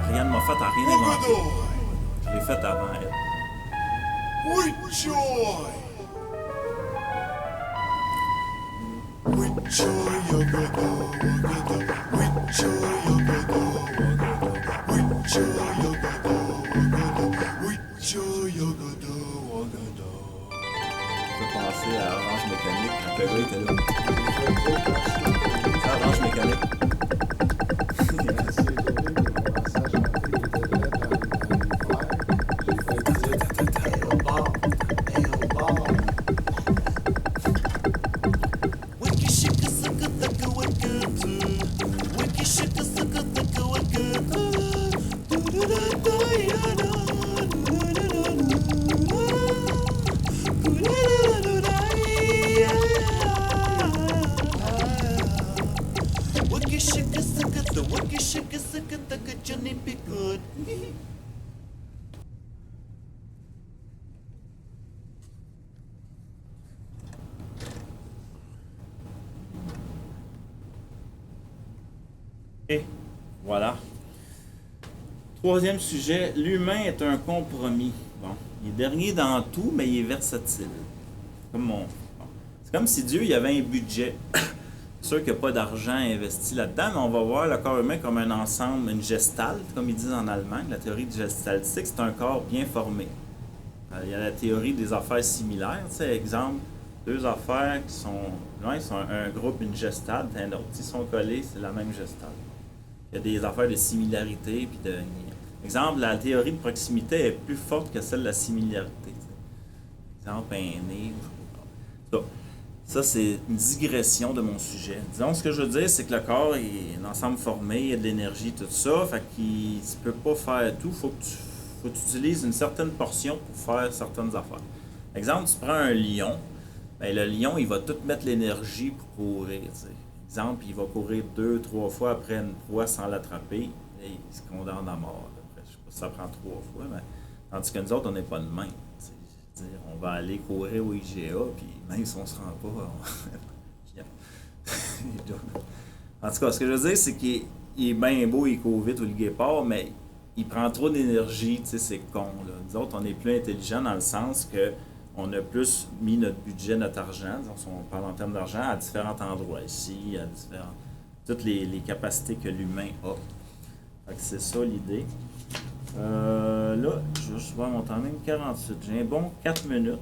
Ariane Moffat a rien inventé. Je l'ai fait avant elle. With joy! With joy, Yogado, Wagado. With joy, Yogado, Wagado. With joy, Yogado, Wagado. With joy, Yogado, Wagado. Je peux penser à Orange Mécanique quand le gars était là. C'est Orange Mécanique. Et voilà. Troisième sujet, l'humain est un compromis. Bon, il est dernier dans tout, mais il est versatile. C'est comme si Dieu il avait un budget. C'est sûr qu'il n'y a pas d'argent investi là-dedans, mais on va voir le corps humain comme un ensemble, une gestalt, comme ils disent en Allemagne. La théorie du gestaltique, c'est un corps bien formé. Il y a la théorie des affaires similaires. Tu sais, exemple, deux affaires qui sont loin, sont un groupe, une gestalt, un autre. S'ils sont collés, c'est la même gestalt. Il y a des affaires de similarité. Puis de... Exemple, la théorie de proximité est plus forte que celle de la similarité. T'sais. Exemple, un nez. Ça, c'est une digression de mon sujet. Disons, ce que je veux dire, c'est que le corps est un ensemble formé, il y a de l'énergie, tout ça. Fait qu'il ne peut pas faire tout. Faut que tu utilises une certaine portion pour faire certaines affaires. Exemple, tu prends un lion. Bien, le lion, il va tout mettre l'énergie pour courir. T'sais. Exemple, il va courir 2-3 fois après une proie sans l'attraper. Et il se condamne à mort. Après, je sais pas si ça prend 3 fois, mais tandis que nous autres, on n'est pas de même. T'sais. On va aller courir au IGA, puis même si on ne se rend pas, En tout cas, ce que je veux dire, c'est qu'il est bien beau, il court vite ou le guépard, mais il prend trop d'énergie, tu sais, c'est con. Là. Nous autres, on est plus intelligents dans le sens que on a plus mis notre budget, notre argent, si on parle en termes d'argent, à différents endroits ici, à toutes les capacités que l'humain a. Fait que c'est ça l'idée. Là, je vais juste voir mon timing, 48. J'ai un bon 4 minutes.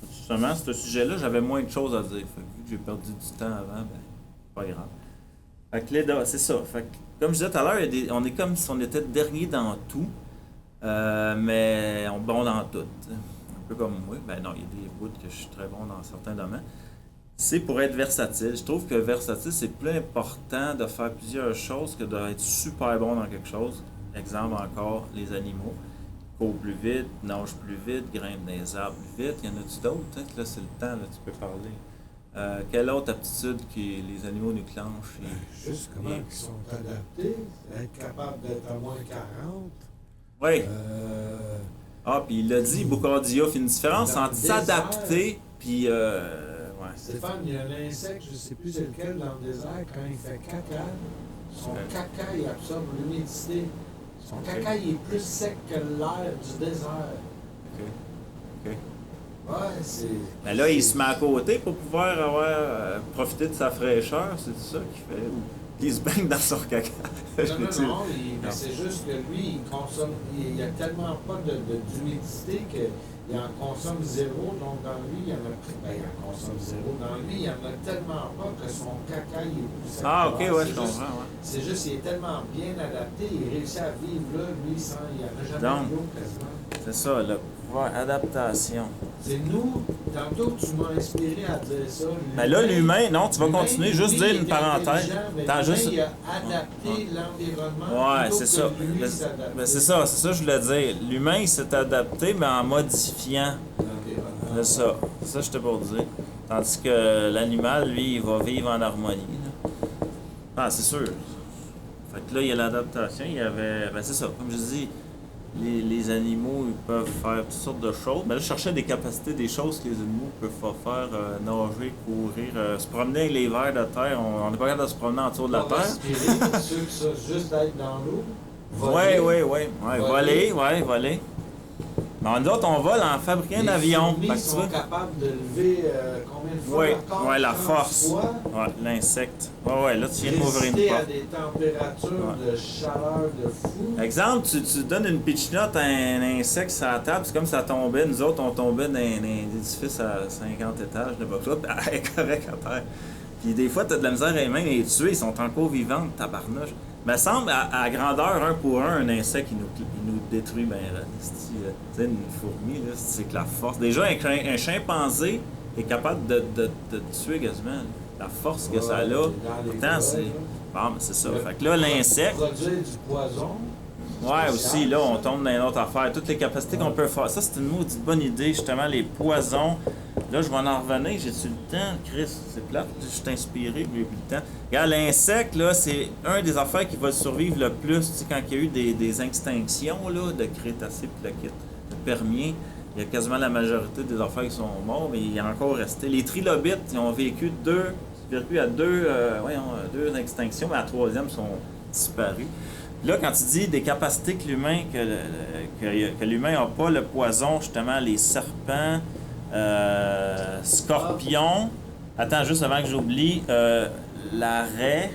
Justement, ce sujet-là, j'avais moins de choses à dire. Fait que vu que j'ai perdu du temps avant, ben, pas grave. Fait que là, c'est ça. Fait que, comme je disais tout à l'heure, on est comme si on était dernier dans tout, mais on est bon dans tout. Un peu comme moi. Ben non, il y a des bouts que je suis très bon dans certains domaines. C'est pour être versatile. Je trouve que versatile, c'est plus important de faire plusieurs choses que d'être super bon dans quelque chose. Exemple encore, les animaux. Courent plus vite, nagent plus vite, grimpent dans les arbres plus vite. Il y en a-tu d'autres? Peut-être là, c'est le temps, là, tu peux parler. Quelle autre aptitude que les animaux nous clenchent? Juste comment ils sont adaptés, être capable d'être à moins 40. Oui. Ah, puis il l'a dit, Boucardia fait une différence entre s'adapter puis... ouais. Stéphane, il y a un insecte, je ne sais plus c'est lequel, dans le désert, quand il fait caca, son caca, il absorbe l'humidité. Son caca, il est plus sec que l'air du désert. OK. Ouais, c'est... Mais là, il se met à côté pour pouvoir avoir profiter de sa fraîcheur, c'est ça qu'il fait? il se baigne dans son caca. Non, mais c'est juste que lui, il consomme, il n'y a tellement pas d'humidité qu'il en consomme zéro, donc dans lui, il y en a il en consomme zéro. Dans lui, il n'y en a tellement pas que son caca, il est plus sec. Ah, ok, ouais, je juste, comprends, ouais. C'est juste, il est tellement bien adapté, il réussit à vivre là, lui, sans, il n'y en a jamais Donc, d'eau quasiment. C'est ça, le pouvoir adaptation. C'est nous, tantôt tu m'as inspiré à dire ça. Mais là, l'humain, non, tu vas l'humain, continuer, juste lui, dire il une est parenthèse. intelligent, mais T'as l'humain, juste... il a adapté l'environnement. Ouais, plutôt c'est que ça. lui Ben, s'adapter. ben, c'est ça que je voulais dire. L'humain, il s'est adapté, mais en modifiant. L'environnement. C'est ça. C'est ça que j'étais pour dire. Tandis que l'animal, lui, il va vivre en harmonie. Là. Ah, c'est sûr. Fait que là, il y a l'adaptation. Il y avait... Ben, c'est ça. Comme je dis, les animaux, ils peuvent faire toutes sortes de choses. Mais là, je cherchais des capacités, des choses que les animaux peuvent pas faire. Nager, courir, se promener avec les vers de terre. On n'est pas capable de se promener autour de la Pas terre. respirer, ceux qui sont juste d'être dans l'eau. Voler. Mais nous autres, on vole en fabriquant un avion. Les Fait que fourmis tu sont vois. capables de lever combien de fois Oui, leur corps? la 30 force. fois, Ouais, l'insecte. Ouais, là, tu viens de m'ouvrir une résister à porte. des températures de chaleur de fou. Exemple, tu donnes une pitch note à un insecte sur la table, c'est comme ça tombait. Nous autres, on tombait dans un édifice à 50 étages de bas, elle est correcte à terre. Puis des fois, t'as de la misère à les mains les tuer, ils sont encore vivants, tabarnouche. Mais semble, à grandeur, un pour un insecte, il nous détruit, ben là. Tu sais, une fourmi, là, c'est que la force. Déjà, un chimpanzé est capable de tuer quasiment. La force que ça a. Pourtant, c'est. Bon, mais c'est ça. Fait que là, l'insecte. Produire du poison. Ouais, aussi, là, on tombe dans une autre affaire. Toutes les capacités qu'on peut faire. Ça, c'est une maudite bonne idée, justement, les poisons. Là, je vais en revenir. J'ai-tu le temps, Chris? C'est plate. Je suis inspiré, mais j'ai plus le temps. Regarde, l'insecte, là, c'est un des affaires qui va survivre le plus. Tu sais, quand il y a eu des extinctions, là, de Crétacé puis le kit, le Permien, il y a quasiment la majorité des affaires qui sont morts, mais il y a encore resté. Les trilobites, ils ont vécu deux extinctions, mais la troisième sont disparus. Là, quand tu dis des capacités que l'humain n'a pas, le poison, justement, les serpents, scorpions. Attends, juste avant que j'oublie, la raie.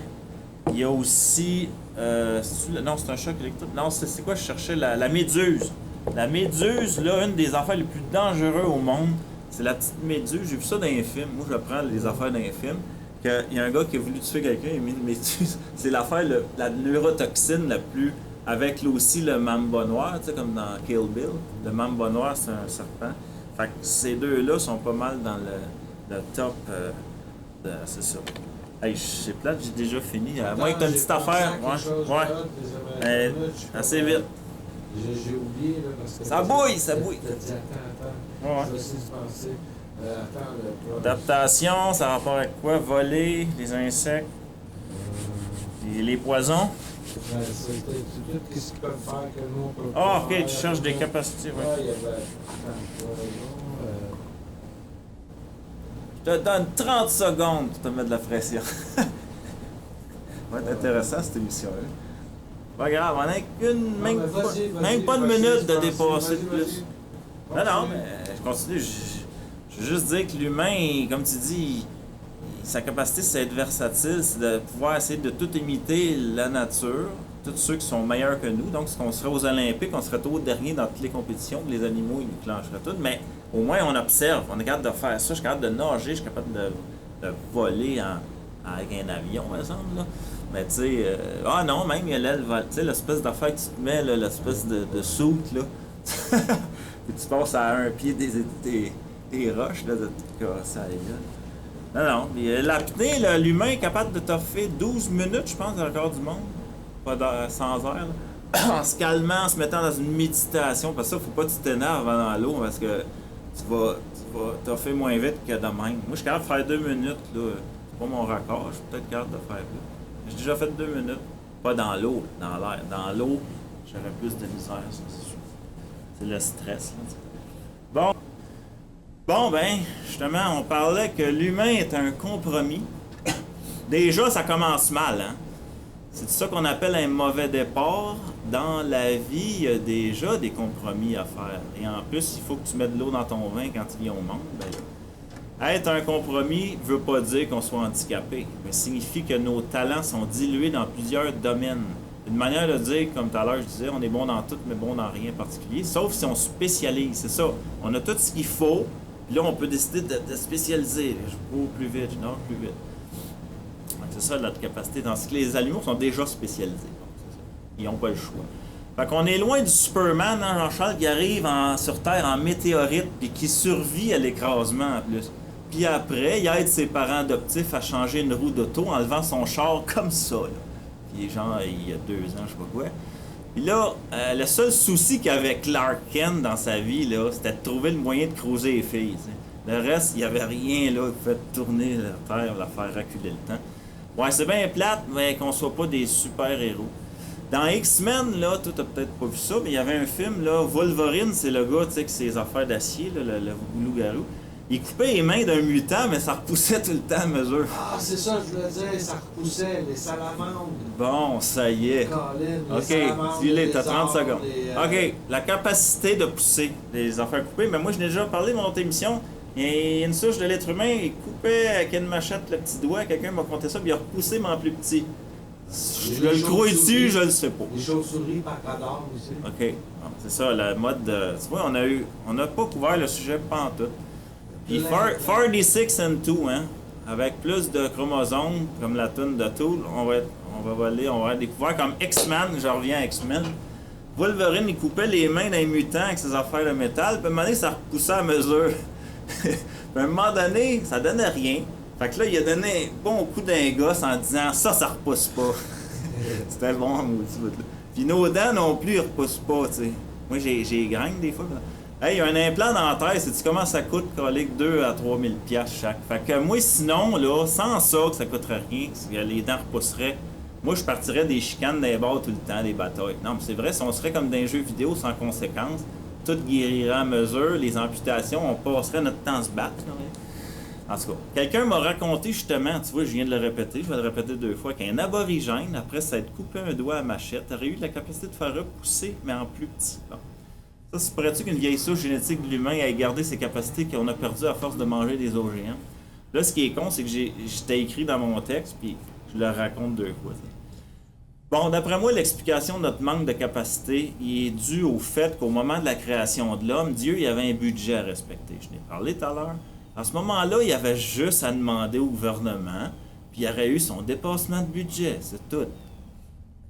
Il y a aussi. Non, c'est un choc électrique. Non, c'est quoi je cherchais? La méduse. La méduse, là, une des affaires les plus dangereuses au monde, c'est la petite méduse. J'ai vu ça dans un film. Moi, je prends les affaires d'un film. Il y a un gars qui a voulu tuer quelqu'un, il a mis une méduse. C'est l'affaire, la neurotoxine la plus. Avec là aussi le mamba noir, tu sais, comme dans Kill Bill. Le mamba noir, c'est un serpent. Fait que ces deux-là sont pas mal dans le top c'est ça. Hey, c'est plate, j'ai déjà fini. À moins que tu une petite affaire. Ouais. Assez vite. J'ai oublié, là, parce que... Ça bouille, ça bouille. T'as dit, attends. Ouais. Je vais essayer de penser. Attends, Adaptation, ça a rapport avec quoi? Voler, les insectes, les poisons. C'est tout ce qu'ils peuvent faire que nous, on peut Ah, pas ok, faire. tu cherches des capacités. Ouais. Il y avait... Attends, Je te donne 30 secondes pour te mettre de la pression. Ça va être intéressant cette émission-là. Pas grave, on a même pas une minute de dépasser de plus. Non, mais je continue. Je veux juste dire que l'humain, comme tu dis, sa capacité, c'est d'être versatile, c'est de pouvoir essayer de tout imiter la nature, tous ceux qui sont meilleurs que nous. Donc, si on serait aux Olympiques, on serait au dernier dans toutes les compétitions, les animaux, ils nous clencheraient tout. Mais au moins, on observe, on est capable de faire ça, je suis capable de nager, je suis capable de voler avec un avion, par exemple. Là. Mais tu sais, non, même il y a l'aile, tu sais, l'espèce d'affaire que tu te mets, là, l'espèce de soute, là. Et tu passes à un pied des roches, là, de te casser à la gueule. Non, mais l'apnée, l'humain est capable de toffer 12 minutes, je pense, dans le corps du monde. Pas sans air, là. En se calmant, en se mettant dans une méditation. Parce que ça, faut pas que tu t'énerves dans l'eau, parce que tu vas toffer moins vite que de même. Moi, je suis capable de faire 2 minutes, là. C'est pas mon record, je suis peut-être capable de faire plus. J'ai déjà fait 2 minutes. Pas dans l'eau, dans l'air. Dans l'eau, j'aurais plus de misère, ça, c'est sûr. C'est le stress, là. Bon, ben, justement, on parlait que l'humain est un compromis. Déjà, ça commence mal, hein? C'est ça qu'on appelle un mauvais départ. Dans la vie, il y a déjà des compromis à faire. Et en plus, il faut que tu mettes de l'eau dans ton vin quand il y a au monde. Ben, Être un compromis ne veut pas dire qu'on soit handicapé, mais signifie que nos talents sont dilués dans plusieurs domaines. Une manière de dire, comme tout à l'heure je disais, on est bon dans tout, mais bon dans rien en particulier, sauf si on spécialise, c'est ça. On a tout ce qu'il faut, puis là on peut décider de spécialiser. Je cours plus vite, je nage plus vite. C'est ça notre capacité. Dans ce que les animaux sont déjà spécialisés. Donc, c'est ça. Ils n'ont pas le choix. Fait qu'on est loin du Superman, hein, Jean-Charles, qui arrive sur Terre en météorite, puis qui survit à l'écrasement en plus. Puis après, il aide ses parents adoptifs à changer une roue d'auto en levant son char comme ça. Là. Puis genre, il y a 2 ans, je sais pas quoi. Puis là, le seul souci qu'avait Clark Kent dans sa vie, là, c'était de trouver le moyen de cruiser les filles. T'sais. Le reste, il n'y avait rien là qui fait tourner la Terre, la faire reculer le temps. Ouais, c'est bien plate, mais qu'on soit pas des super-héros. Dans X-Men, là, toi t'as peut-être pas vu ça, mais il y avait un film, là, Wolverine, c'est le gars, tu sais, qui ses affaires d'acier, là, le loup-garou. Il coupait les mains d'un mutant, mais ça repoussait tout le temps à mesure. Ah, c'est ça, je voulais dire, ça repoussait, les salamandres. Bon, ça y est. Colin, OK, dis-le, t'as 30 secondes. Les, OK, la capacité de pousser les affaires coupées, mais moi, je n'ai déjà parlé dans notre émission. Et une souche de l'être humain, il coupait avec une machette le petit doigt, quelqu'un m'a conté ça, puis il a repoussé, mais en plus petit. Je le crois dessus, je le sais pas. Les chauves-souris par radar aussi. OK. Bon, c'est ça, la mode de... Tu vois, on n'a pas couvert le sujet pantoute. Puis 46 and 2, hein, avec plus de chromosomes, comme la toune de Tool, on va découvrir comme X-Men, je reviens à X-Men. Wolverine, il coupait les mains d'un mutant avec ses affaires de métal, puis à un moment donné, ça repoussait à mesure. Puis à un moment donné, ça donnait rien. Fait que là, il a donné un bon coup d'un gosse en disant « ça repousse pas ». C'était bon, maudit bout-là. Puis nos dents non plus, ils repoussent pas, tu sais. Moi, j'ai graine des fois. Hey, il y a un implant dentaire, sais-tu comment ça coûte, colique, 2 à 3 000 $ chaque. Fait que moi, sinon, là, sans ça, que ça coûterait rien, que les dents repousseraient, moi, je partirais des chicanes des bars tout le temps, des batailles. Non, mais c'est vrai, si on serait comme dans un jeu vidéo sans conséquences, tout guérirait à mesure, les amputations, on passerait notre temps à se battre. Là. En tout cas, quelqu'un m'a raconté justement, tu vois, je viens de le répéter, je vais le répéter 2 fois, qu'un aborigène, après s'être coupé un doigt à machette, aurait eu la capacité de faire repousser, mais en plus petit. Bon. Ça, c'est pourrait-tu qu'une vieille souche génétique de l'humain ait gardé ses capacités qu'on a perdues à force de manger des OGM? Là, ce qui est con, c'est que j'étais écrit dans mon texte, puis je le raconte 2 fois. T'sais. Bon, d'après moi, l'explication de notre manque de capacité il est due au fait qu'au moment de la création de l'homme, Dieu il avait un budget à respecter. Je n'ai parlé tout à l'heure. À ce moment-là, il avait juste à demander au gouvernement, puis il aurait eu son dépassement de budget, c'est tout.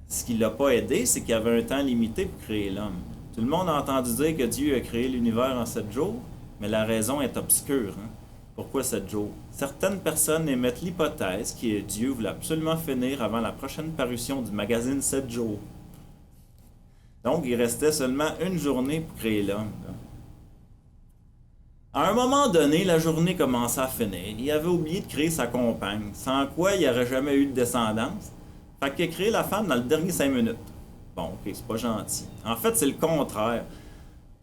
Ce qui ne l'a pas aidé, c'est qu'il y avait un temps limité pour créer l'homme. Tout le monde a entendu dire que Dieu a créé l'univers en 7 jours, mais la raison est obscure. Hein? Pourquoi 7 jours? Certaines personnes émettent l'hypothèse que Dieu voulait absolument finir avant la prochaine parution du magazine 7 jours. Donc, il restait seulement une journée pour créer l'homme. À un moment donné, la journée commençait à finir. Il avait oublié de créer sa compagne, sans quoi il n'y aurait jamais eu de descendance. Fait qu'il a créé la femme dans les dernières 5 minutes. Bon, ok, c'est pas gentil. En fait, c'est le contraire.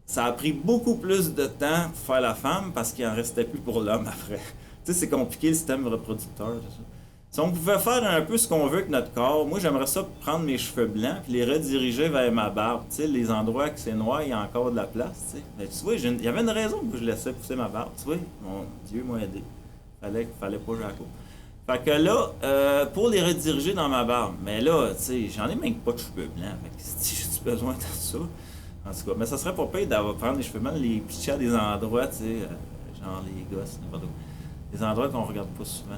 Ça a pris beaucoup plus de temps pour faire la femme parce qu'il en restait plus pour l'homme après. Tu sais, c'est compliqué le système reproducteur, tout ça. Si on pouvait faire un peu ce qu'on veut avec notre corps, moi j'aimerais ça prendre mes cheveux blancs et les rediriger vers ma barbe. Tu sais, les endroits que c'est noir, il y a encore de la place, tu sais. Mais tu vois, il y avait une raison que je laissais pousser ma barbe, tu vois. Mon Dieu m'a aidé. Fallait pas Jaco. Fait que là, pour les rediriger dans ma barbe, mais là, tu sais, j'en ai même pas de cheveux blancs. Fait que si j'ai besoin de ça. En tout cas, mais ça serait pas pire d'avoir prendre les cheveux blancs, les pitcher à des endroits, tu sais, genre les gosses, n'importe où. Des endroits qu'on regarde pas souvent.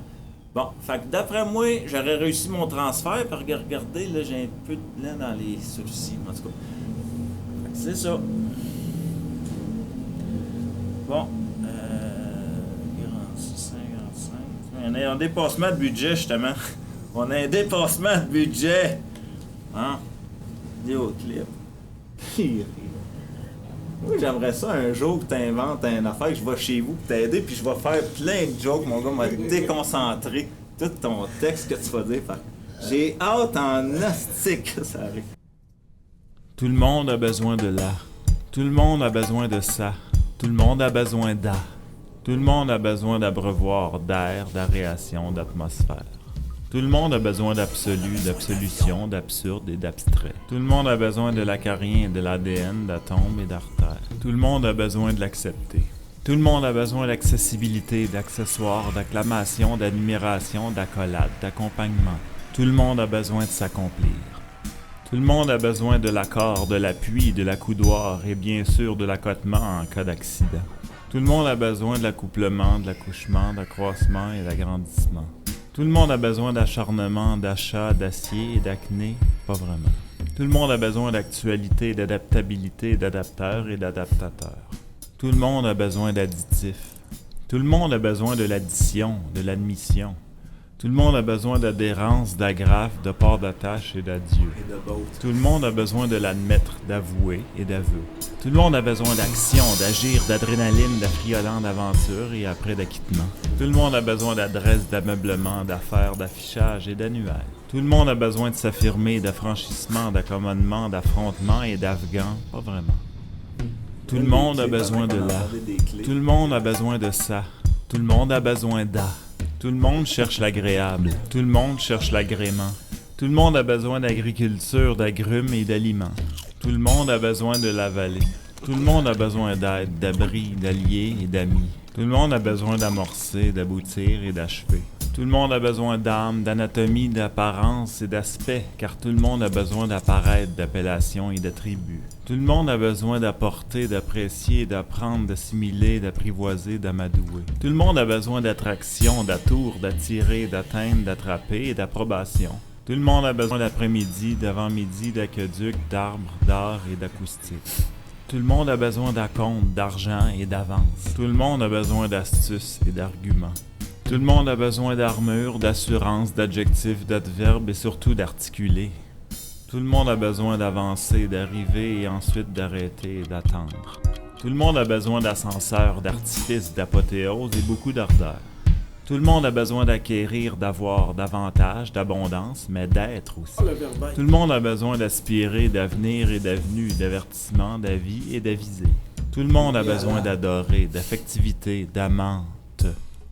Bon, fait que d'après moi, j'aurais réussi mon transfert, puis regardez, là, j'ai un peu de blanc dans les sourcils, en tout cas. Fait que c'est ça. Bon, 46, 55. On a un dépassement de budget, justement. On a un dépassement de budget. Hein? Vidéoclip. Pire. Moi, j'aimerais ça un jour que tu inventes une affaire, que je vais chez vous pour t'aider, puis je vais faire plein de jokes, mon gars, m'a déconcentré tout ton texte que tu vas dire. J'ai hâte en astique que ça arrive. Tout le monde a besoin de là. Tout le monde a besoin de ça. Tout le monde a besoin d'A. Tout le monde a besoin d'abreuvoir, d'air, d'aération, d'atmosphère. Tout le monde a besoin d'absolu, d'absolution, d'absurde et d'abstrait. Tout le monde a besoin de l'acarien, de l'ADN, d'atomes et d'artères. Tout le monde a besoin de l'accepter. Tout le monde a besoin d'accessibilité, d'accessoires, d'acclamation, d'admiration, d'accolade, d'accompagnement. Tout le monde a besoin de s'accomplir. Tout le monde a besoin de l'accord, de l'appui, de l'accoudoir et bien sûr de l'accotement en cas d'accident. Tout le monde a besoin de l'accouplement, de l'accouchement, d'accroissement et d'agrandissement. Tout le monde a besoin d'acharnement, d'achat, d'acier et d'acné, pas vraiment. Tout le monde a besoin d'actualité, d'adaptabilité, d'adapteur et d'adaptateur. Tout le monde a besoin d'additifs. Tout le monde a besoin de l'addition, de l'admission. Tout le monde a besoin d'adhérence, d'agrafe, de port d'attache et d'adieu. Tout le monde a besoin de l'admettre, d'avouer et d'aveu. Tout le monde a besoin d'action, d'agir, d'adrénaline, d'affriolant, d'aventure et après d'acquittement. Tout le monde a besoin d'adresse, d'ameublement, d'affaires, d'affichage et d'annuaire. Tout le monde a besoin de s'affirmer, d'affranchissement, d'accommodement, d'affrontement et d'afghan, pas vraiment. Tout le monde a besoin de là. Tout le monde a besoin de ça. Tout le monde a besoin d'A. Tout le monde cherche l'agréable. Tout le monde cherche l'agrément. Tout le monde a besoin d'agriculture, d'agrumes et d'aliments. Tout le monde a besoin de la vallée. Tout le monde a besoin d'aide, d'abri, d'alliés et d'amis. Tout le monde a besoin d'amorcer, d'aboutir et d'achever. Tout le monde a besoin d'âme, d'anatomie, d'apparence et d'aspect, car tout le monde a besoin d'apparaître, d'appellation et d'attributs. Tout le monde a besoin d'apporter, d'apprécier, d'apprendre, d'assimiler, d'apprivoiser, d'amadouer. Tout le monde a besoin d'attraction, d'atour, d'attirer, d'atteindre, d'attraper et d'approbation. Tout le monde a besoin d'après-midi, d'avant-midi, d'aqueduc, d'arbres, d'art et d'acoustique. Tout le monde a besoin d'acompte, d'argent et d'avance. Tout le monde a besoin d'astuces et d'arguments. Tout le monde a besoin d'armure, d'assurance, d'adjectifs, d'adverbes et surtout d'articuler. Tout le monde a besoin d'avancer, d'arriver et ensuite d'arrêter et d'attendre. Tout le monde a besoin d'ascenseur, d'artifice, d'apothéose et beaucoup d'ardeur. Tout le monde a besoin d'acquérir, d'avoir, d'avantage, d'abondance, mais d'être aussi. Tout le monde a besoin d'aspirer, d'avenir et d'avenue, d'avertissement, d'avis et d'aviser. Tout le monde a besoin d'adorer, d'affectivité, d'amante.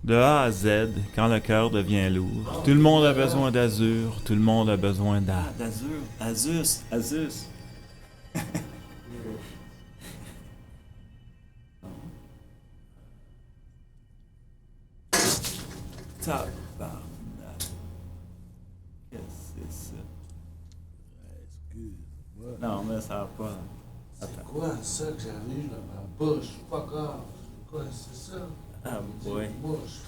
De A à Z, quand le cœur devient lourd. Tout le monde a besoin d'azur, tout le monde a besoin d'A. D'azur, Azus, Azus. Tabarnak. Qu'est-ce que c'est ça? Non, mais ça va pas. C'est quoi ça que j'arrive dans ma bouche? Fuck off. C'est quoi, c'est ça? Ah, boy. Bouche.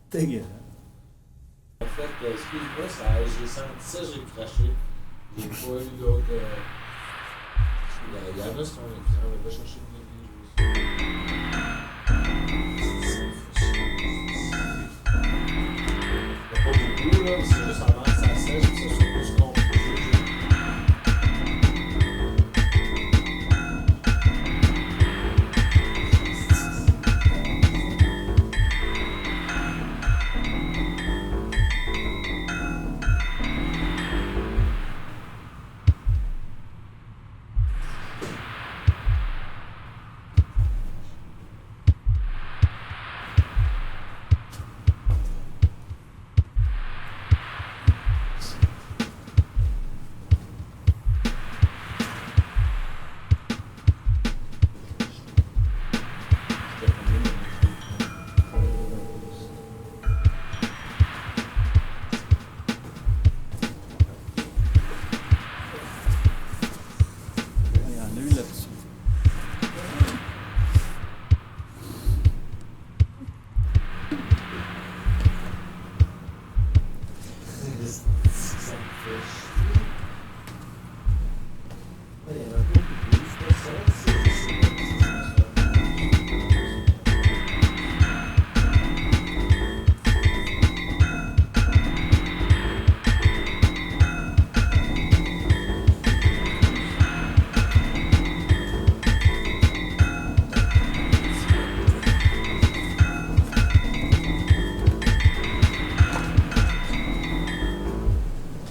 Dégueulasse. En fait, excuse-moi, j'ai senti ça, j'ai craché. J'ai pas eu d'autres. Il y en a sur ton écran, on va pas chercher de il n'y a pas beaucoup, là, c'est juste avant que ça sèche, ça se pose qu'on peut.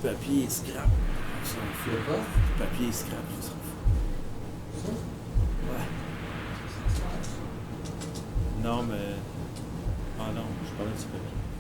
Papier scrap. On s'en fout. Quoi? Papier scrap, on s'en fout. Ouais. Non, mais. Ah non, je parlais de ce papier.